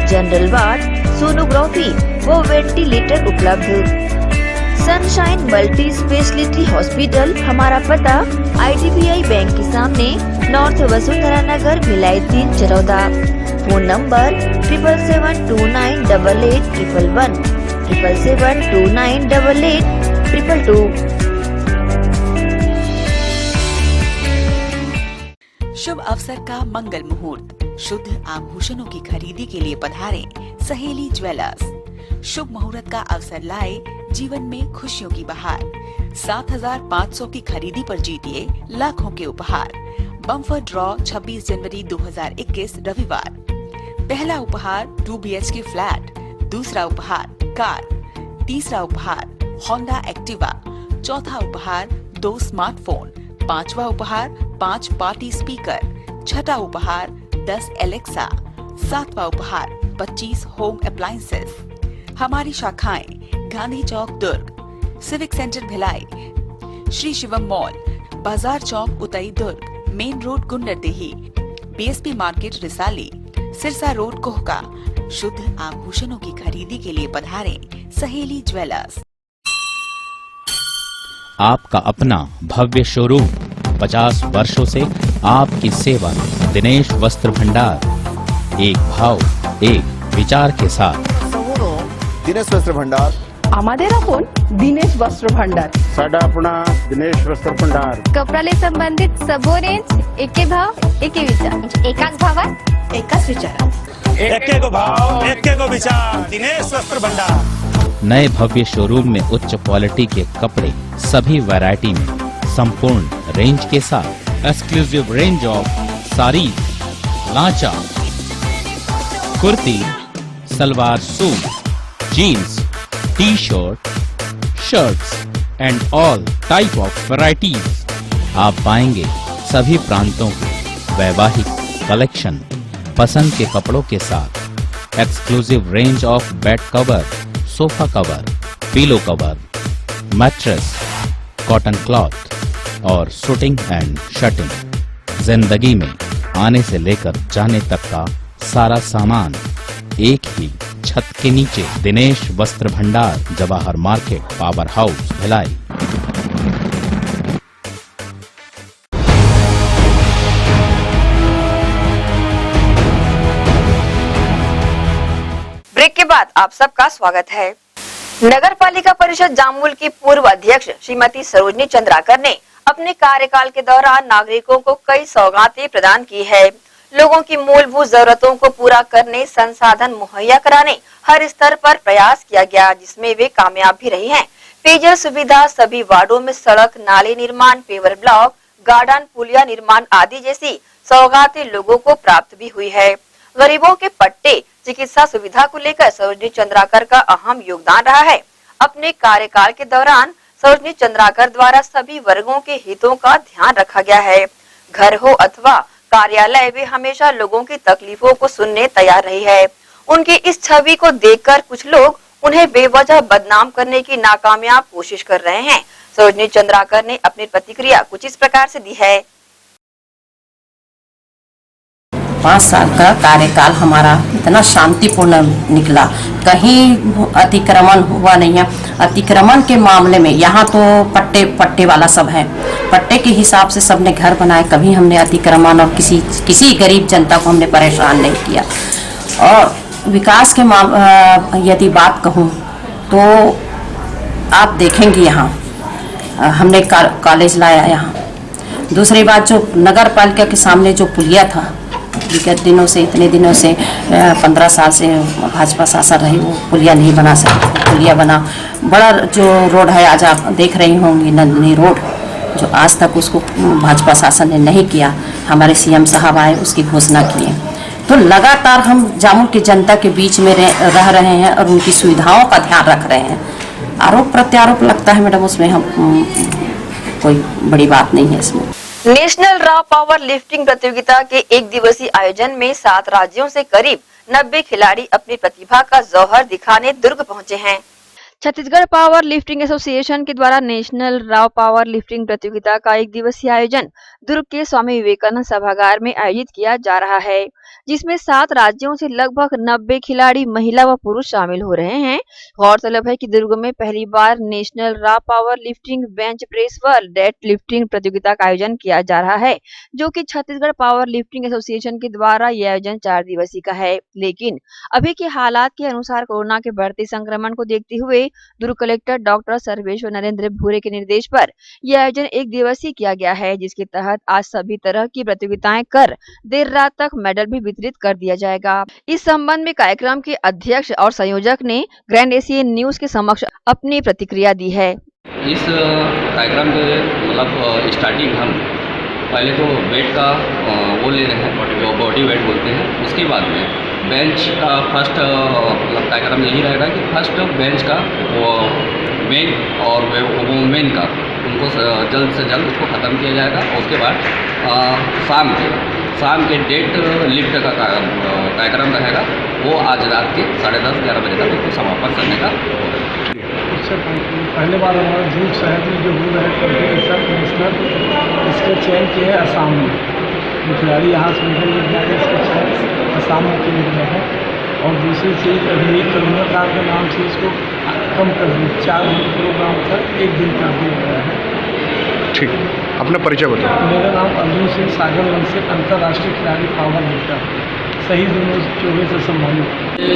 जनरल वार्ड, सोनोग्राफी व वेंटिलेटर उपलब्ध। सनशाइन मल्टी स्पेशलिटी हॉस्पिटल, हमारा पता IDBI बैंक के सामने, north Vasundhara Nagar, Bhilai 3 Charoda. Phone number 7772988811, 7772988822। शुभ अवसर का मंगल मुहूर्त, शुद्ध आभूषणों की खरीदी के लिए पधारें सहेली ज्वेलर्स। शुभ मुहूर्त का अवसर लाए जीवन में खुशियों की बहार। 7500 की खरीदी पर जीतिए लाखों के उपहार। बम्पर ड्रॉ 26 जनवरी 2021 रविवार। पहला उपहार 2 BHK फ्लैट, दूसरा उपहार कार, तीसरा उपहार होंडा एक्टिवा, चौथा उपहार 2 स्मार्टफोन, पांचवा उपहार 5 पार्टी स्पीकर, छठा उपहार 10 एलेक्सा, सातवां उपहार 25 होम अप्लायंसेस। हमारी शाखाएं गांधी चौक Durg, civic centre Bhilai, Shri Shivam mall, बाजार चौक Utai Durg, main road Gunderdehi, BSP market Risali, Sirsa road Kohka. शुद्ध आभूषणों की खरीदी के लिए पधारें सहेली ज्वेलर्स। आपका अपना भव्य शोरूम, 50 वर्षों से आपकी सेवा में दिनेश वस्त्र भंडार, एक भाव एक विचार के साथ। दिनेश वस्त्र भंडार আমাদের আপন दिनेश वस्त्र भंडार। साडा अपना दिनेश वस्त्र भंडार। कपडाले संबंधित सर्व रेंज एके भाव एके विचार, एकाच भावात एकाच विचारात, एके को भाव एके को विचार, दिनेश वस्त्र भंडार। नए भव्य शोरूम में उच्च क्वालिटी के कपड़े सभी वैरायटी में संपूर्ण रेंज के साथ। Exclusive range of sari, lancha, kurti, salwar suit, jeans, T shirt, shirts and all type of varieties. आप पाएंगे सभी प्रांतों के वैवाहिक कलेक्शन पसंद के कपड़ों के साथ। Exclusive range of bed cover, sofa cover, pillow cover, mattress, cotton cloth और शूटिंग एंड शर्टिंग। जिंदगी में आने से लेकर जाने तक का सारा सामान एक ही छत के नीचे। Dinesh Vastra Bhandar, Jawahar market, power house, Bhilai. Break के बाद आप सबका स्वागत है। नगर पालिका परिषद जामुल की पूर्व अध्यक्ष श्रीमती सरोजनी चंद्राकर ने अपने कार्यकाल के दौरान नागरिकों को कई सौगातें प्रदान की है। लोगों की मूलभूत जरूरतों को पूरा करने, संसाधन मुहैया कराने हर स्तर पर प्रयास किया गया, जिसमें वे कामयाब भी रही हैं। पेयजल सुविधा, सभी वार्डों में सड़क, नाले निर्माण, पेवर ब्लॉक, गार्डन, पुलिया निर्माण आदि जैसी सौगातें लोगों को प्राप्त भी हुई है। गरीबों के पट्टे, चिकित्सा सुविधा को लेकर सरोजनी चंद्राकर का अहम योगदान रहा है। अपने कार्यकाल के दौरान सरोजनी चंद्राकर द्वारा सभी वर्गों के हितों का ध्यान रखा गया है। घर हो अथवा कार्यालय, वे हमेशा लोगों की तकलीफों को सुनने तैयार रही है। उनकी इस छवि को देखकर कुछ लोग उन्हें बेवजह बदनाम करने की नाकामयाब कोशिश कर रहे हैं। सरोजनी चंद्राकर ने अपनी प्रतिक्रिया कुछ इस प्रकार से दी है। 5 साल का कार्यकाल हमारा इतना शांतिपूर्ण निकला, कहीं अतिक्रमण हुआ नहीं है। अतिक्रमण के मामले में यहाँ तो पट्टे वाला सब है, पट्टे के हिसाब से सबने घर बनाए, कभी हमने अतिक्रमण और किसी गरीब जनता को हमने परेशान नहीं किया। और विकास के यदि बात कहूँ तो आप देखेंगे यहाँ हमने कॉलेज लाया यहाँ। दूसरी बात, जो नगर पालिका के सामने जो पुलिया था, विगत दिनों से, इतने दिनों से 15 साल से भाजपा शासन रही, वो पुलिया नहीं बना सकती, पुलिया बना। बड़ा जो रोड है, आज आप देख रही होंगी नंदनी रोड, जो आज तक उसको भाजपा शासन ने नहीं किया। हमारे सीएम साहब आए, उसकी घोषणा किए। तो लगातार हम जामुन की जनता के बीच में रह रहे हैं और उनकी सुविधाओं का ध्यान रख रहे हैं। आरोप प्रत्यारोप लगता है मैडम, उसमें हम कोई बड़ी बात नहीं है इसमें। नेशनल रॉ पावर लिफ्टिंग प्रतियोगिता के 1 दिवसीय आयोजन में 7 राज्यों से करीब 90 खिलाड़ी अपनी प्रतिभा का जौहर दिखाने दुर्ग पहुंचे हैं। छत्तीसगढ़ पावर लिफ्टिंग एसोसिएशन के द्वारा नेशनल रॉ पावर लिफ्टिंग प्रतियोगिता का 1 दिवसीय आयोजन दुर्ग के स्वामी विवेकानंद सभागार में आयोजित किया जा रहा है, जिसमें 7 राज्यों से लगभग 90 खिलाड़ी महिला व पुरुष शामिल हो रहे हैं। गौरतलब है कि दुर्ग में पहली बार national raw power lifting, bench press व डेड लिफ्टिंग प्रतियोगिता का आयोजन किया जा रहा है, जो कि छत्तीसगढ़ पावर लिफ्टिंग एसोसिएशन के द्वारा यह आयोजन 4 दिवसीय का है। लेकिन अभी के हालात के अनुसार कोरोना के बढ़ते संक्रमण को देखते हुए दुर्ग कलेक्टर डॉक्टर सर्वेश्वर नरेंद्र भूरे के निर्देश पर यह आयोजन 1 दिवसीय किया गया है, जिसके तहत आज सभी तरह की प्रतियोगिताएं कर देर रात तक मेडल भी वितरित कर दिया जाएगा। इस संबंध में कार्यक्रम के अध्यक्ष और संयोजक ने ग्रैंड एशियन न्यूज के समक्ष अपनी प्रतिक्रिया दी है। इस कार्यक्रम के मतलब स्टार्टिंग हम पहले तो वेट का वो ले रहे हैं, बॉडी वेट बोलते हैं। उसके बाद में बेंच का फर्स्ट मतलब कार्यक्रम यही रहेगा कि फर्स्ट बेंच का वो मेन और वुमेन का उनको जल्द से जल्द उसको ख़त्म किया जाएगा। और उसके बाद शाम के डेट लिफ्ट का कार्यक्रम रहेगा, वो आज रात के 10:30-11 बजे तक उसको समापन करने का इससे पहले बार हमारे दुर्ग शहर में जो हो रहा है कॉम्पिटिशन नेशनल, इसके चयन किए हैं असम में। खिलाड़ी यहाँ से निकल गया है, इसके चयन असम में किए गए हैं। और दूसरी चीज़, अभी कोरोना काल के नाम से इसको कम कर दी, 4 प्रोग्राम था, 1 दिन कर दिया गया है। ठीक, अपना परिचय बताओ। मेरा नाम अर्जुन सिंह सागर वंश से, अंतर्राष्ट्रीय खिलाड़ी पावर लिफ्टर, सही 2024 से सम्मानित।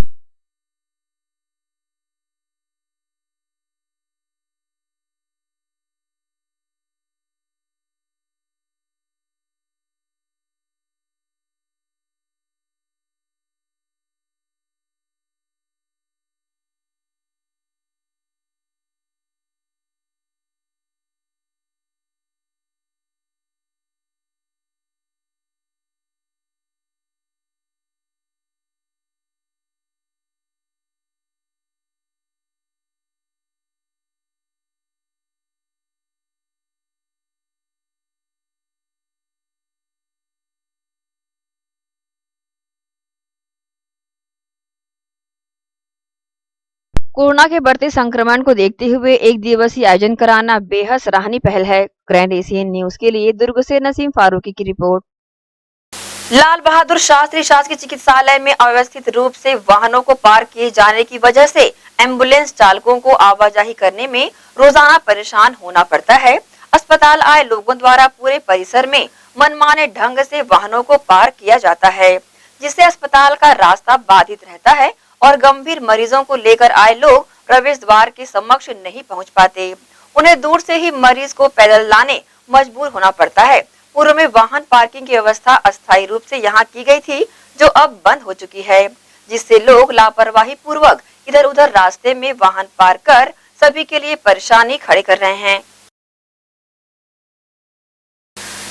कोरोना के बढ़ते संक्रमण को देखते हुए 1 दिवसीय आयोजन कराना बेहद सराहनीय पहल है। ग्रैंड एशियन न्यूज के लिए दुर्ग से नसीम फारूकी की रिपोर्ट। लाल बहादुर शास्त्री शासकीय चिकित्सालय में अव्यवस्थित रूप से वाहनों को पार्क किए जाने की वजह से एम्बुलेंस चालकों को आवाजाही करने में रोजाना परेशान होना पड़ता है। अस्पताल आए लोगों द्वारा पूरे परिसर में मनमाने ढंग से वाहनों को पार्क किया जाता है, जिससे अस्पताल का रास्ता बाधित रहता है और गंभीर मरीजों को लेकर आए लोग प्रवेश द्वार के समक्ष नहीं पहुंच पाते। उन्हें दूर से ही मरीज को पैदल लाने मजबूर होना पड़ता है। पूर्व में वाहन पार्किंग की व्यवस्था अस्थायी रूप से यहाँ की गई थी, जो अब बंद हो चुकी है, जिससे लोग लापरवाही पूर्वक इधर उधर रास्ते में वाहन पार्क कर सभी के लिए परेशानी खड़े कर रहे हैं।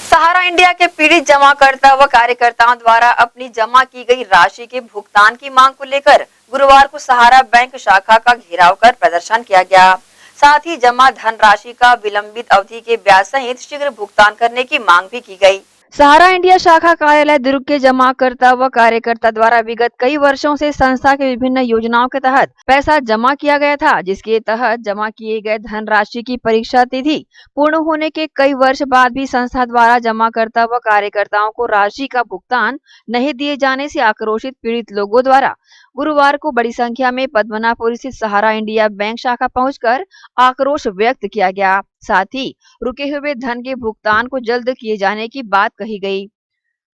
सहारा इंडिया के पीड़ित जमाकर्ता व कार्यकर्ताओं द्वारा अपनी जमा की गई राशि के भुगतान की मांग को लेकर गुरुवार को सहारा बैंक शाखा का घेराव कर प्रदर्शन किया गया। साथ ही जमा धन राशि का विलंबित अवधि के ब्याज सहित शीघ्र भुगतान करने की मांग भी की गई। सहारा इंडिया शाखा कार्यालय दुर्ग के जमाकर्ता व कार्यकर्ता द्वारा विगत कई वर्षों से संस्था के विभिन्न योजनाओं के तहत पैसा जमा किया गया था, जिसके तहत जमा किए गए धनराशि की परीक्षा तिथि पूर्ण होने के कई वर्ष बाद भी संस्था द्वारा जमाकर्ता व कार्यकर्ताओं को राशि का भुगतान नहीं दिए जाने से आक्रोशित पीड़ित लोगों द्वारा गुरुवार को बड़ी संख्या में पद्मनापुर स्थित सहारा इंडिया बैंक शाखा पहुंचकर आक्रोश व्यक्त किया गया। साथ ही रुके हुए धन के भुगतान को जल्द किए जाने की बात कही गई।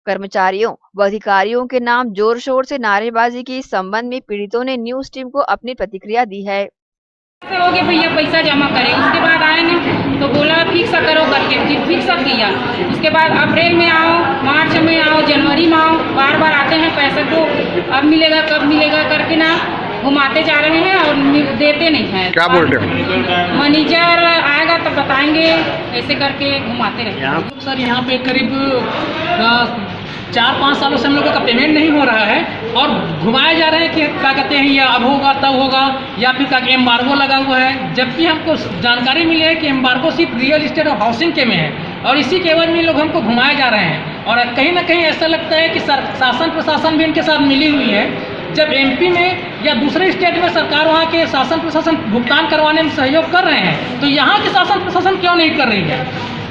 कर्मचारियों व अधिकारियों के नाम जोर शोर से नारेबाजी के इस संबंध में पीड़ितों ने न्यूज टीम को अपनी प्रतिक्रिया दी है। हो गया भैया पैसा जमा करें, उसके बाद आए ना तो बोला फिक्स करो करके, फिर फिक्स किया। उसके बाद अप्रैल में आओ, मार्च में आओ, जनवरी में आओ, बार बार आते हैं पैसे को अब मिलेगा कब मिलेगा करके ना घुमाते जा रहे हैं और देते नहीं हैं। क्या बोल रहे हो? मैनेजर आएगा तो बताएंगे, ऐसे करके घुमाते रहते हैं। सर यहाँ पे करीब 4-5 सालों से हम लोगों का पेमेंट नहीं हो रहा है और घुमाए जा रहे हैं कि क्या कहते हैं या अब होगा तब होगा या फिर क्या एम्बार्गो लगा हुआ है, जबकि हमको जानकारी मिली है कि एम्बार्गो सिर्फ रियल इस्टेट और हाउसिंग के में है और इसी के एवज में लोग हमको घुमाए जा रहे हैं। और कहीं ना कहीं ऐसा लगता है कि शासन प्रशासन भी इनके साथ मिली हुई है। जब एमपी में या दूसरे स्टेट में सरकार वहाँ के शासन प्रशासन भुगतान करवाने में सहयोग कर रहे हैं तो यहाँ की शासन प्रशासन क्यों नहीं कर रही है?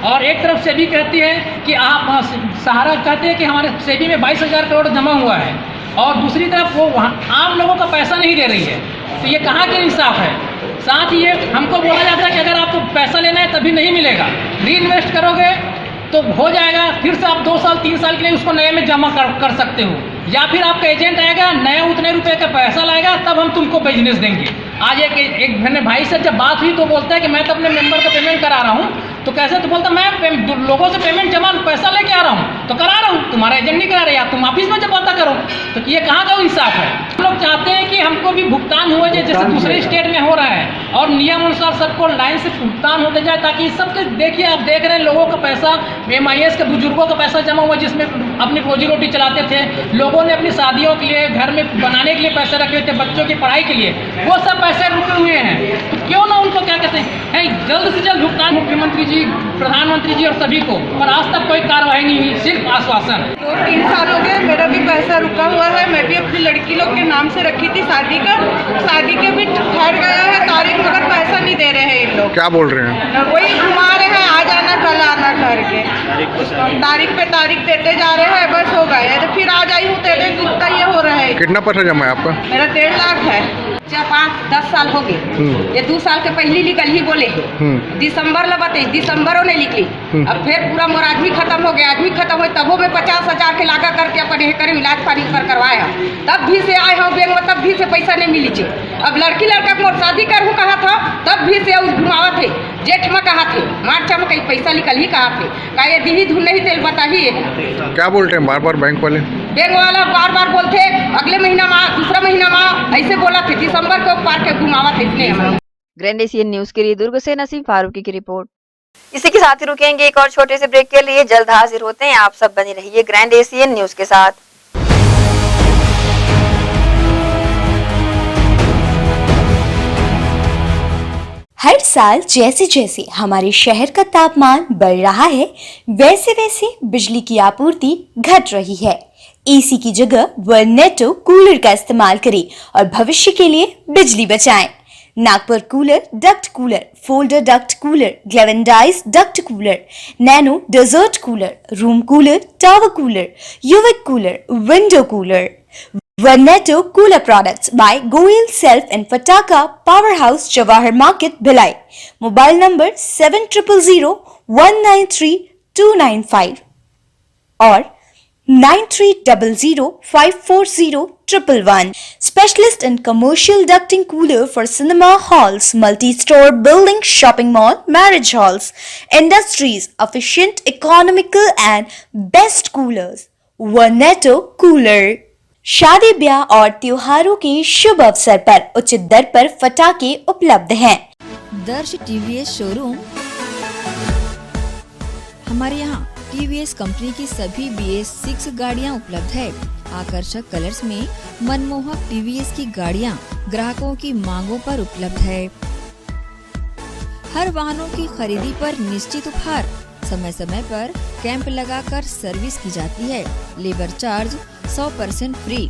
और एक तरफ सेबी कहती है कि आप सहारा कहते हैं कि हमारे सेबी में 22,000 करोड़ जमा हुआ है और दूसरी तरफ वो वहाँ आम लोगों का पैसा नहीं दे रही है, तो ये कहाँ के इंसाफ है? साथ ही ये हमको बोला जाता है कि अगर आपको पैसा लेना है तभी नहीं मिलेगा, री इन्वेस्ट करोगे तो हो जाएगा, फिर से आप 2 साल 3 साल के लिए उसको नए में जमा कर सकते हो, या फिर आपका एजेंट आएगा नया उतने रुपए का पैसा लाएगा तब हम तुमको बिजनेस देंगे। आज एक मैंने भाई से जब बात हुई तो बोलता है कि मैं तो अपने मेंबर का पेमेंट करा रहा हूँ, तो कैसे? तो बोलता मैं लोगों से पेमेंट जमा पैसा लेके आ रहा हूँ, तो करा रहा हूँ, तुम्हारा एजेंट नहीं करा रहे, या तुम ऑफिस में जब पता करो, तो ये कहाँ का इंसाफ है? हम लोग चाहते हैं कि हमको भी भुगतान हुआ जाए जैसे दूसरे स्टेट में हो रहा है और नियम अनुसार सबको लाइन से भुगतान होते जाए, ताकि सबके देखिए आप देख रहे हैं लोगों का पैसा MIS के बुजुर्गों का पैसा जमा हुआ जिसमें अपनी रोजी रोटी चलाते थे, लोगों ने अपनी शादियों के लिए घर में बनाने के लिए पैसे रखे थे, बच्चों की पढ़ाई के लिए, वो सब पैसे रुके हुए हैं, तो क्यों ना उनको क्या कहते हैं जल्द से जल्द भुगतान मुख्यमंत्री जी, प्रधानमंत्री जी और सभी को, पर आज तक कोई कार्रवाई नहीं हुई, सिर्फ आश्वासन। 2-3 साल हो गए मेरा भी पैसा रुका हुआ है, मैं भी अपनी लड़की लोग के नाम से रखी थी शादी के भी ठहर गया है तारीख, मगर पैसा नहीं दे रहे हैं इन लोग। क्या बोल रहे हैं? वही घुमा रहे हैं, आज आना कल आना करके तारीख पे तारीख देते जा रहे हैं, बस हो गए तो फिर आज आई हूँ तेरे कितना ये हो रहा है। कितना पैसा जमा है आपका? मेरा 1.5 लाख है। 5-10 साल हो गए, ये 2 साल के पहले निकल ही बोले दिसंबर लगाते, दिसंबरों ने निकली, अब फिर पूरा मोर आदमी खत्म हो गया, आदमी खत्म हो तबो में 50,000 के लागा करके अपन ये करे इलाज पानी पर करवाया, तब भी से आए हो बैंक में, तब भी से पैसा नहीं मिली चे। अब लड़की लड़का मोर शादी करूँ कहा था, तब भी से घुमावा थे, जेठ में कहा थे, मार्च में कहीं पैसा निकल ही कहा थे, का ये दी धुन नहीं तेल बताइए। क्या बोलते हैं बार बार बैंक वाले? बैंक वाला बार बार बोलते अगले महीना में, दूसरा महीना में, ऐसे बोला थे, दिसंबर को पार के घुमावा थे इतने। ग्रैंड एशियन न्यूज के लिए दुर्ग से नसीम फारूकी की रिपोर्ट। इसी के साथ ही रुकेंगे एक और छोटे से ब्रेक के लिए, जल्द हाजिर होते हैं। आप सब बने रहिए ग्रैंड एशियन न्यूज के साथ। हर साल जैसे जैसे हमारे शहर का तापमान बढ़ रहा है, वैसे वैसे बिजली की आपूर्ति घट रही है। एसी की जगह वर्नेटो कूलर का इस्तेमाल करें और भविष्य के लिए बिजली बचाएं। Nagpur cooler, duct cooler, folder duct cooler, galvanised duct cooler, nano desert cooler, room cooler, tower cooler, युविक cooler, window cooler. Verneto Cooler Products by Goel Self and Fataka Powerhouse Jawahar Market Bhilai. Mobile number 7000193295 or 9300540111. Specialist in commercial ducting cooler for cinema halls, multi-store building, shopping mall, marriage halls, industries, efficient, economical and best coolers. Verneto Cooler. शादी ब्याह और त्योहारों के शुभ अवसर पर उचित दर पर फटाके उपलब्ध हैं। दर्श TVS शोरूम। हमारे यहाँ TVS कंपनी की सभी BS6 गाड़ियाँ उपलब्ध है। आकर्षक कलर्स में मनमोहक TVS की गाड़ियाँ ग्राहकों की मांगों पर उपलब्ध है। हर वाहनों की खरीदी पर निश्चित उपहार, समय समय पर कैंप लगाकर सर्विस की जाती है। Labour charge 100% free.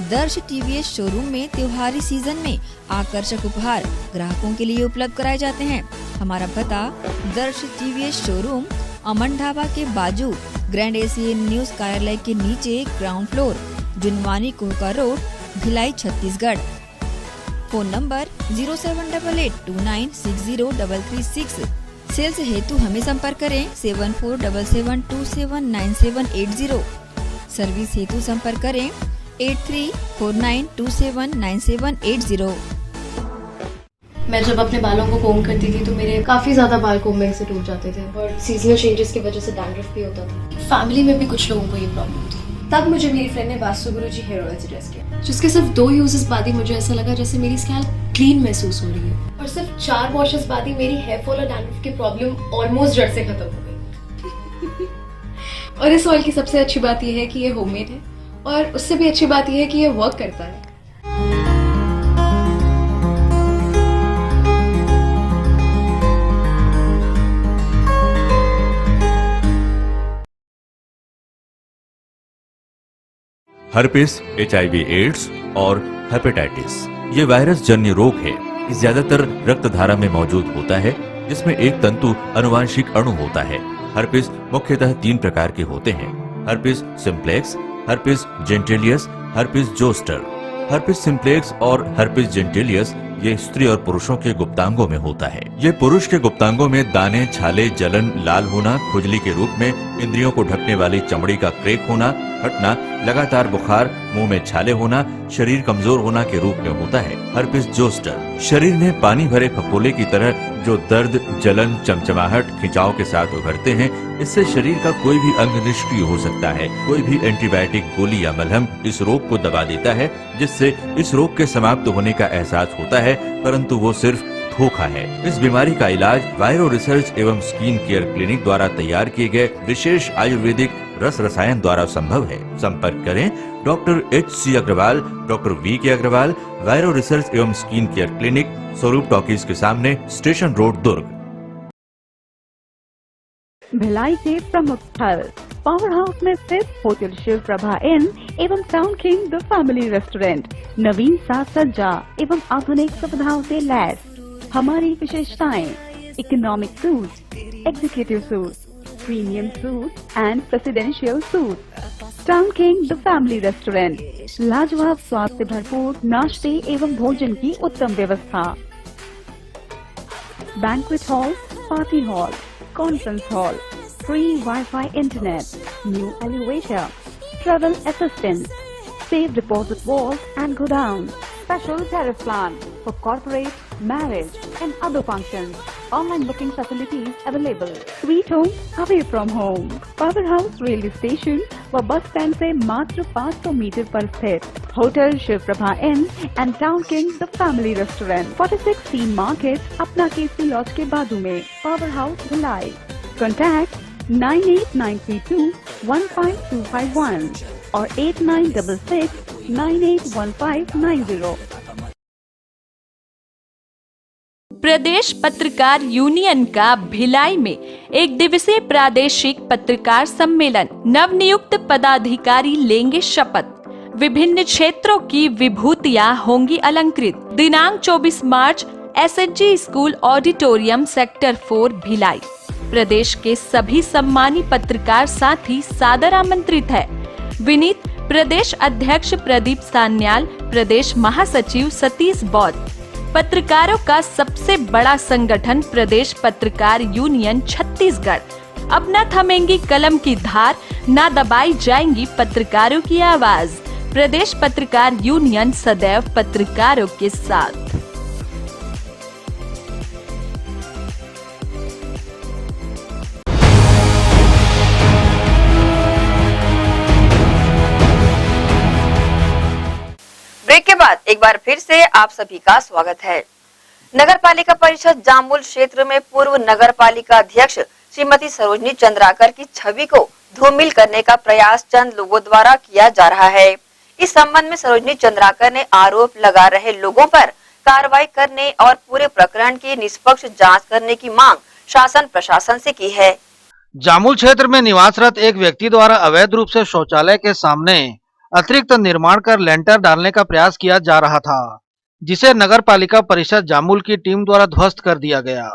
दर्श टीवीएस शोरूम में त्योहारी सीजन में आकर्षक उपहार ग्राहकों के लिए उपलब्ध कराए जाते हैं। हमारा पता दर्श टीवीएस शोरूम अमन ढाबा के बाजू ग्रैंड एशियन न्यूज कार्यालय के नीचे ground floor, Junwani Kohka road, Bhilai, Chhattisgarh. Phone number 07882960336। Sales हेतु हमें संपर्क करें 7477279780। सर्विस हेतु संपर्क करें 8349279780। मैं जब अपने बालों को कोम करती थी तो मेरे काफ़ी ज़्यादा बाल कोम्बिंग से टूट जाते थे और सीजनल चेंजेस की वजह से डैंड्रफ भी होता था। फैमिली में भी कुछ लोगों को ये प्रॉब्लम थी। तब मुझे मेरी फ्रेंड ने वास्तु गुरुजी हेयर ऑयल सजेस्ट किया, जिसके सिर्फ 2 यूजेस बाद ही मुझे ऐसा लगा जैसे मेरी स्कैल्प क्लीन महसूस हो रही है और सिर्फ 4 वॉशेस बाद ही मेरी हेयर फॉल और डैंड्रफ की प्रॉब्लम ऑलमोस्ट जड़ से खत्म हो गई। और इस ऑयल की सबसे अच्छी बात यह है कि ये होममेड है और उससे भी अच्छी बात यह है कि ये वर्क करता है। हर्पिस, HIV एड्स और हेपेटाइटिस ये वायरस जन्य रोग है। ज्यादातर रक्त धारा में मौजूद होता है, जिसमें एक तंतु अनुवांशिक अणु होता है। हर्पिस मुख्यतः 3 प्रकार के होते हैं: herpes simplex, herpes genitalis, herpes zoster. Herpes simplex और हर्पिस जेंटिलियस ये स्त्री और पुरुषों के गुप्तांगों में होता है। ये पुरुष के गुप्तांगों में दाने, छाले, जलन, लाल होना, खुजली के रूप में, इंद्रियों को ढकने वाली चमड़ी का क्रेक होना, हटना, लगातार बुखार, मुंह में छाले होना, शरीर कमजोर होना के रूप में होता है। हर्पिस जोस्टर शरीर में पानी भरे फफोले की तरह जो दर्द, जलन, चमचमाहट, खिंचाव के साथ उभरते हैं। इससे शरीर का कोई भी अंग निष्क्रिय हो सकता है। कोई भी एंटीबायोटिक गोली या मलहम इस रोग को दबा देता है, जिससे इस रोग के समाप्त होने का एहसास होता है, परंतु वो सिर्फ धोखा है। इस बीमारी का इलाज वायरो रिसर्च एवं स्किन केयर क्लिनिक द्वारा तैयार किए गए विशेष आयुर्वेदिक रस रसायन द्वारा संभव है। संपर्क करें doctor HC Agrawal, doctor VK Agrawal, वायरो रिसर्च एवं skin care clinic, Swaroop talkies के सामने, स्टेशन रोड, दुर्ग। भिलाई के प्रमुख स्थल पावर हाउस में स्थित होटल शिव प्रभा इन एवं town king the family restaurant नवीन साज सज्जा एवं आधुनिक सुविधाओं से लैस। हमारी विशेषताएं: economic suite, executive suite, premium suite and presidential suite. Town king the family restaurant लाजवाब स्वाद से भरपूर नाश्ते एवं भोजन की उत्तम व्यवस्था। Banquet hall, party hall, conference hall, free Wi-Fi internet, new elevator, travel assistance, safe deposit vault and godown, special tariff plan for corporate, marriage and other functions. Online booking facilities available. Sweet home away from home. Powerhouse railway station व bus stand से मात्र 500 metre पर स्थित hotel Shiv Prabha inn and town king the family restaurant 46 सीन market, अपना KC laws के बाजू में। Power house Bhilai. कॉन्टैक्ट 9892215251 और 8966981590। प्रदेश पत्रकार यूनियन का भिलाई में एक दिवसीय प्रादेशिक पत्रकार सम्मेलन। नवनियुक्त पदाधिकारी लेंगे शपथ। विभिन्न क्षेत्रों की विभूतियां होंगी अलंकृत। दिनांक 24 March SHG school auditorium sector 4 Bhilai. प्रदेश के सभी सम्मानित पत्रकार साथी सादर आमंत्रित है। विनीत प्रदेश अध्यक्ष प्रदीप सान्याल, प्रदेश महासचिव सतीश बौद्ध। पत्रकारों का सबसे बड़ा संगठन प्रदेश पत्रकार यूनियन छत्तीसगढ़। अब न थमेंगी कलम की धार, न दबाई जाएंगी पत्रकारों की आवाज। प्रदेश पत्रकार यूनियन सदैव पत्रकारों के साथ। ब्रेक के बाद एक बार फिर से आप सभी का स्वागत है। नगर पालिका परिषद जामुल क्षेत्र में पूर्व नगर पालिका अध्यक्ष श्रीमती सरोजनी चंद्राकर की छवि को धूमिल करने का प्रयास चंद लोगों द्वारा किया जा रहा है। इस संबंध में सरोजनी चंद्राकर ने आरोप लगा रहे लोगों पर कार्रवाई करने और पूरे प्रकरण की निष्पक्ष जांच करने की मांग शासन प्रशासन से की है। जामुल क्षेत्र में निवासरत एक व्यक्ति द्वारा अवैध रूप से शौचालय के सामने अतिरिक्त निर्माण कर लेंटर डालने का प्रयास किया जा रहा था, जिसे नगर पालिका परिषद जामुल की टीम द्वारा ध्वस्त कर दिया गया।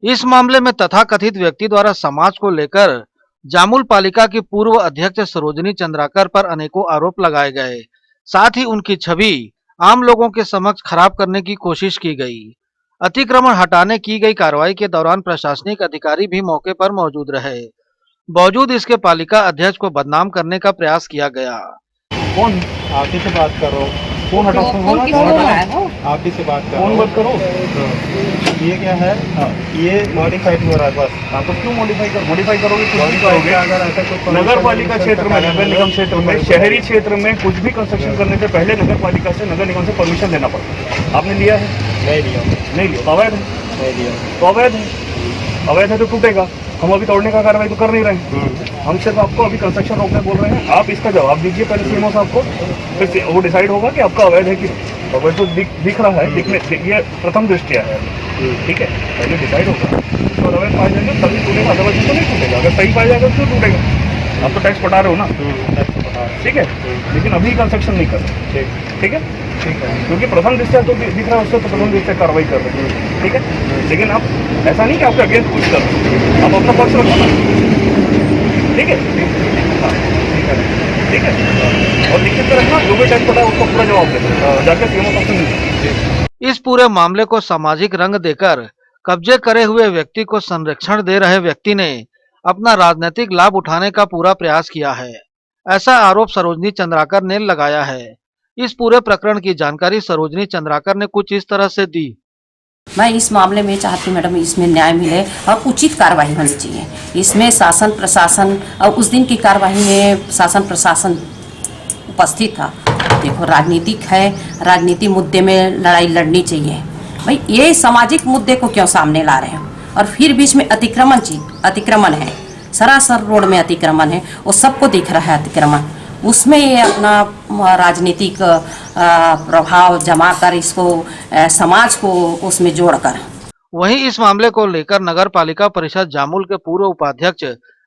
इस मामले में तथाकथित व्यक्ति द्वारा समाज को लेकर जामुल पालिका की पूर्व अध्यक्ष सरोजनी चंद्राकर पर अनेकों आरोप लगाए गए। साथ ही उनकी छवि आम लोगों के समक्ष खराब करने की कोशिश की गई। अतिक्रमण हटाने की गई कार्रवाई के दौरान प्रशासनिक अधिकारी भी मौके पर मौजूद रहे। बावजूद इसके पालिका अध्यक्ष को बदनाम करने का प्रयास किया गया। कौन आगे से बात कर रहा हूँ? फोन हटाओ, आगे से बात कर, फोन मत करो। ये क्या है? ये मॉडिफाइड हो रहा है बस। आपको क्यों मॉडिफाई करोगे? अगर ऐसा कुछ नगर पालिका क्षेत्र में, नगर निगम क्षेत्र में, शहरी क्षेत्र में कुछ भी कंस्ट्रक्शन करने से पहले नगर पालिका से, नगर निगम से परमिशन लेना पड़ता है। आपने लिया है? नहीं लिया। अवैध है? नहीं लिया। तो अवैध है तो टूटेगा। हम अभी तोड़ने का कार्रवाई तो कर नहीं रहे। हम सिर्फ आपको अभी कंस्ट्रक्शन रोकने बोल रहे हैं। आप इसका जवाब दीजिए पहले सीएमओ साहब को, फिर वो डिसाइड होगा कि आपका अवैध है कि अवैध। तो दिख रहा है, ये प्रथम दृष्टिया है, ठीक है। पहले डिसाइड होगा तो अवैध पाया जाएगा तभी टूटेगा, अदरवाइज तो नहीं टूटेगा। अगर सही पाया जाएगा तो टूटेगा। आप तो टैक्स पटा रहे हो ना, ठीक है, लेकिन अभी कंस्ट्रक्शन नहीं कर रहे, ठीक है, क्योंकि प्रथम दृष्टिया तो दिख रहा है उससे, तो प्रथम दृष्टिया कार्रवाई कर रहे हैं, ठीक है। लेकिन आप ऐसा नहीं कि आपके अगेंस्ट कुछ कर रहे हैं, आप अपना पक्ष रखो ना, ठीक है, ठीक है। और लिखित में रखना, जो भी टैक्स पटा है उसको पूरा जवाब दे, जाके सीएमओ साहब से मिल। इस पूरे मामले को सामाजिक रंग देकर कब्जे करे हुए व्यक्ति को संरक्षण दे रहे व्यक्ति ने अपना राजनीतिक लाभ उठाने का पूरा प्रयास किया है, ऐसा आरोप सरोजनी चंद्राकर ने लगाया है। इस पूरे प्रकरण की जानकारी सरोजनी चंद्राकर ने कुछ इस तरह से दी। मैं इस मामले में चाहती हूँ मैडम इसमें न्याय मिले और उचित कार्रवाई होनी चाहिए। इसमें शासन प्रशासन, और उस दिन की कार्रवाई में शासन प्रशासन उपस्थित था। देखो राजनीतिक है, राजनीति मुद्दे में लड़ाई लड़नी चाहिए भाई। ये सामाजिक मुद्दे को क्यों सामने ला रहे हैं? और फिर बीच में अतिक्रमण है, सरासर रोड में अतिक्रमण है, वो सबको दिख रहा है अतिक्रमण। उसमें ये अपना राजनीतिक प्रभाव जमा कर इसको समाज को उसमें जोड़कर। वहीं इस मामले को लेकर नगर पालिका परिषद जामुल के पूर्व उपाध्यक्ष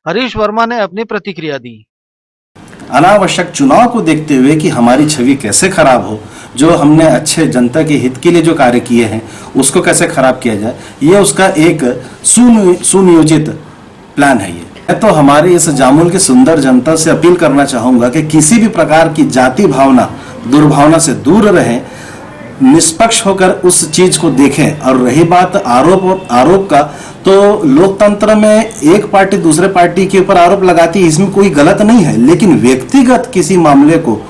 हरीश वर्मा ने अपनी प्रतिक्रिया दी। अनावश्यक चुनाव को देखते हुए कि हमारी छवि कैसे खराब हो, जो हमने अच्छे जनता के हित के लिए जो कार्य किए हैं उसको कैसे खराब किया जाए, ये उसका एक सुनियोजित प्लान है। ये तो हमारी इस जामुल की सुंदर जनता से अपील करना चाहूंगा कि किसी भी प्रकार की जाति भावना, दुर्भावना से दूर रहें, निष्पक्ष होकर उस चीज को देखें। और रही बात आरोप का, तो लोकतंत्र में एक पार्टी दूसरे पार्टी के ऊपर आरोप लगाती है, इसमें कोई गलत नहीं है। लेकिन व्यक्तिगत किसी मामले को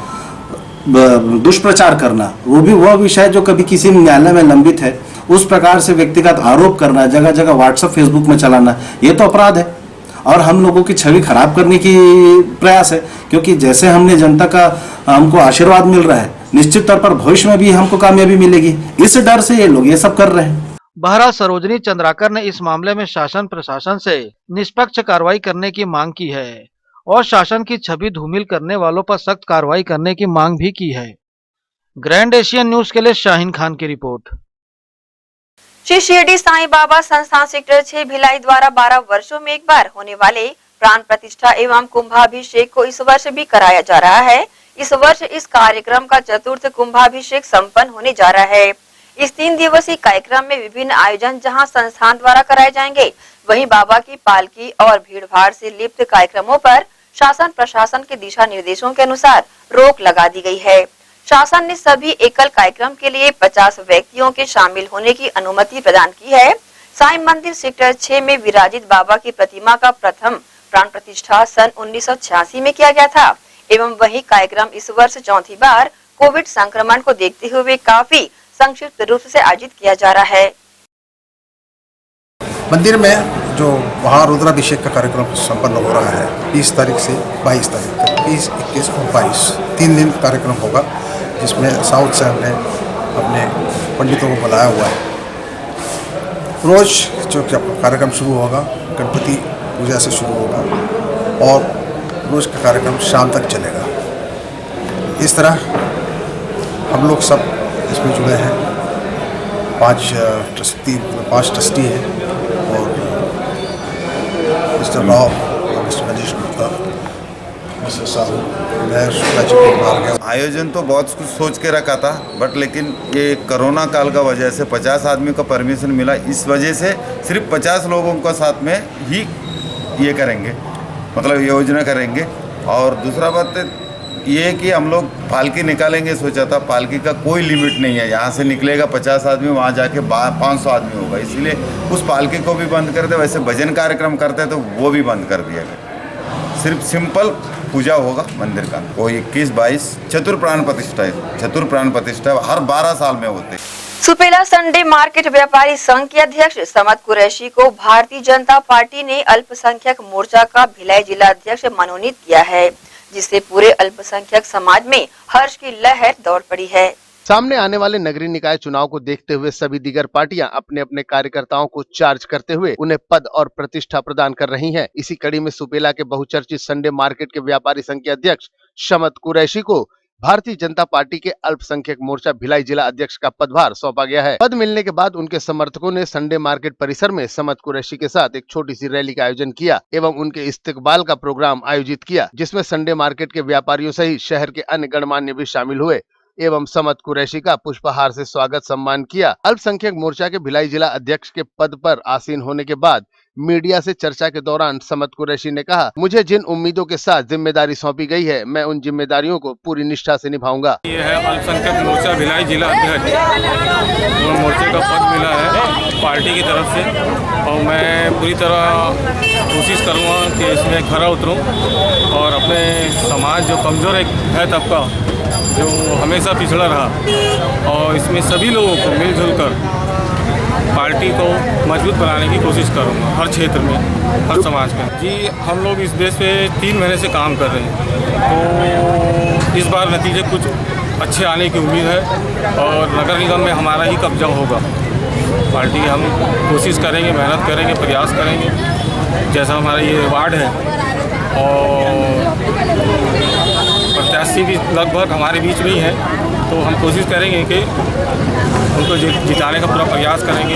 दुष्प्रचार करना, वो भी वह विषय जो कभी किसी न्यायालय में लंबित है, उस प्रकार से व्यक्तिगत आरोप करना, जगह जगह व्हाट्सएप फेसबुक में चलाना, ये तो अपराध है और हम लोगों की छवि खराब करने की प्रयास है। क्योंकि जैसे हमने जनता का हमको आशीर्वाद मिल रहा है, निश्चित तौर पर भविष्य में भी हमको कामयाबी मिलेगी। इस डर से ये लोग ये सब कर रहे हैं। बहरहाल सरोजनी चंद्राकर ने इस मामले में शासन प्रशासन से निष्पक्ष कार्रवाई करने की मांग की है और शासन की छवि धूमिल करने वालों पर सख्त कार्रवाई करने की मांग भी की है। ग्रैंड एशियन न्यूज के लिए शाहीन खान की रिपोर्ट। श्री शिरडी साईं बाबा संस्थान सेक्टर 6 भिलाई द्वारा 12 वर्षों में एक बार होने वाले प्राण प्रतिष्ठा एवं कुंभाभिषेक को इस वर्ष भी कराया जा रहा है। इस वर्ष इस कार्यक्रम का चतुर्थ कुंभाभिषेक संपन्न होने जा रहा है। इस 3 दिवसीय कार्यक्रम में विभिन्न आयोजन जहां संस्थान द्वारा कराए जाएंगे, वहीं बाबा की पालकी और भीड़भाड़ से लिप्त कार्यक्रमों पर शासन प्रशासन के दिशा निर्देशों के अनुसार रोक लगा दी गई है। शासन ने सभी एकल कार्यक्रम के लिए 50 व्यक्तियों के शामिल होने की अनुमति प्रदान की है। साईं मंदिर सेक्टर 6 में विराजित बाबा की प्रतिमा का प्रथम प्राण प्रतिष्ठा सन 1986 में किया गया था एवं वही कार्यक्रम इस वर्ष चौथी बार कोविड संक्रमण को देखते हुए काफी संक्षिप्त रूप से आयोजित किया जा रहा है। मंदिर में जो महारुद्राभिषेक का कार्यक्रम संपन्न हो रहा है 20 तारीख से 22 तारीख तक, 20, 21 और 22 3 दिन कार्यक्रम होगा, जिसमें साउथ से हमने अपने पंडितों को बुलाया हुआ है। रोज जो कार्यक्रम शुरू होगा गणपति पूजा से शुरू होगा और रोज का कार्यक्रम शाम तक चलेगा। इस तरह हम लोग सब इसमें जुड़े हैं। 5 ट्रस्टी हैं और mister Rao, mister Manish Gupta, mister Sahu, मैं शुक्ला जी को मार गया। आयोजन तो बहुत कुछ सोच के रखा था, बट लेकिन ये कोरोना काल का वजह से 50 आदमी को परमिशन मिला, इस वजह से सिर्फ 50 लोगों को साथ में ही ये करेंगे, मतलब योजना करेंगे। और दूसरा बात ये है कि हम लोग पालकी निकालेंगे, सोचा था पालकी का कोई लिमिट नहीं है, यहाँ से निकलेगा 50 आदमी, वहाँ जाके 500 आदमी होगा, इसलिए उस पालकी को भी बंद कर दे। वैसे भजन कार्यक्रम करते तो वो भी बंद कर दिया गया, सिर्फ सिंपल पूजा होगा मंदिर का। वो 21-22 चतुर्प्राण प्रतिष्ठा है, चतुर्प्राण प्रतिष्ठा हर 12 साल में होते। सुपेला संडे मार्केट व्यापारी संघ के अध्यक्ष समद कुरैशी को भारतीय जनता पार्टी ने अल्पसंख्यक मोर्चा का भिलाई जिला अध्यक्ष मनोनीत किया है, जिससे पूरे अल्पसंख्यक समाज में हर्ष की लहर दौड़ पड़ी है। सामने आने वाले नगरीय निकाय चुनाव को देखते हुए सभी दीगर पार्टियां अपने अपने कार्यकर्ताओं को चार्ज करते हुए उन्हें पद और प्रतिष्ठा प्रदान कर रही हैं। इसी कड़ी में सुपेला के बहुचर्चित संडे मार्केट के व्यापारी संघ के अध्यक्ष समद कुरैशी को भारतीय जनता पार्टी के अल्पसंख्यक मोर्चा भिलाई जिला अध्यक्ष का पदभार सौंपा गया है। पद मिलने के बाद उनके समर्थकों ने संडे मार्केट परिसर में समद कुरैशी के साथ एक छोटी सी रैली का आयोजन किया एवं उनके इस्तकबाल का प्रोग्राम आयोजित किया, जिसमें संडे मार्केट के व्यापारियों सहित शहर के अन्य गणमान्य भी शामिल हुए एवं समद कुरैशी का पुष्पहार से स्वागत सम्मान किया। अल्पसंख्यक मोर्चा के भिलाई जिला अध्यक्ष के पद पर आसीन होने के बाद मीडिया से चर्चा के दौरान समद कुरैशी ने कहा, मुझे जिन उम्मीदों के साथ जिम्मेदारी सौंपी गई है, मैं उन जिम्मेदारियों को पूरी निष्ठा से निभाऊंगा। ये है अल्पसंख्यक मोर्चा भिलाई जिला अध्यक्ष, मोर्चे का पद मिला है पार्टी की तरफ से और मैं पूरी तरह कोशिश करूँगा कि इसमें खरा उतरूँ और अपने समाज जो कमज़ोर है तबका जो हमेशा पिछड़ा रहा और इसमें सभी लोगों को मिलजुल कर पार्टी को मजबूत बनाने की कोशिश करूँगा हर क्षेत्र में, हर समाज में। जी हम लोग इस बेस पे 3 महीने से काम कर रहे हैं, तो इस बार नतीजे कुछ अच्छे आने की उम्मीद है और नगर निगम में हमारा ही कब्जा होगा। पार्टी हम कोशिश करेंगे, मेहनत करेंगे, प्रयास करेंगे, जैसा हमारा ये वार्ड है और प्रत्याशी भी लगभग हमारे बीच में ही है, तो हम कोशिश करेंगे कि उनको जिताने का पूरा प्रयास करेंगे।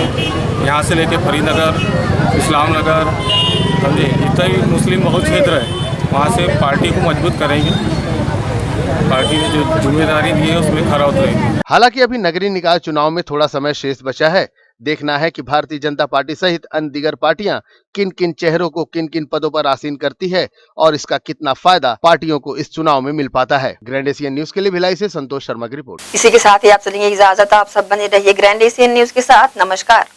यहाँ से लेके फरीदनगर, इस्लाम नगर, समझे जितना भी मुस्लिम बहुल क्षेत्र है वहाँ से पार्टी को मजबूत करेंगे, पार्टी ने जो जिम्मेदारी दी है उसमें खरा उतरेंगे। हालांकि अभी नगरीय निकाय चुनाव में थोड़ा समय शेष बचा है। देखना है कि भारतीय जनता पार्टी सहित अन्य दीगर पार्टियां किन किन चेहरों को किन किन पदों पर आसीन करती है और इसका कितना फायदा पार्टियों को इस चुनाव में मिल पाता है। ग्रैंड एशियन न्यूज के लिए भिलाई से संतोष शर्मा की रिपोर्ट। इसी के साथ ही आप चलेंगे इजाजत, आप सब बने रहिए ग्रैंड एशियन न्यूज के साथ। नमस्कार।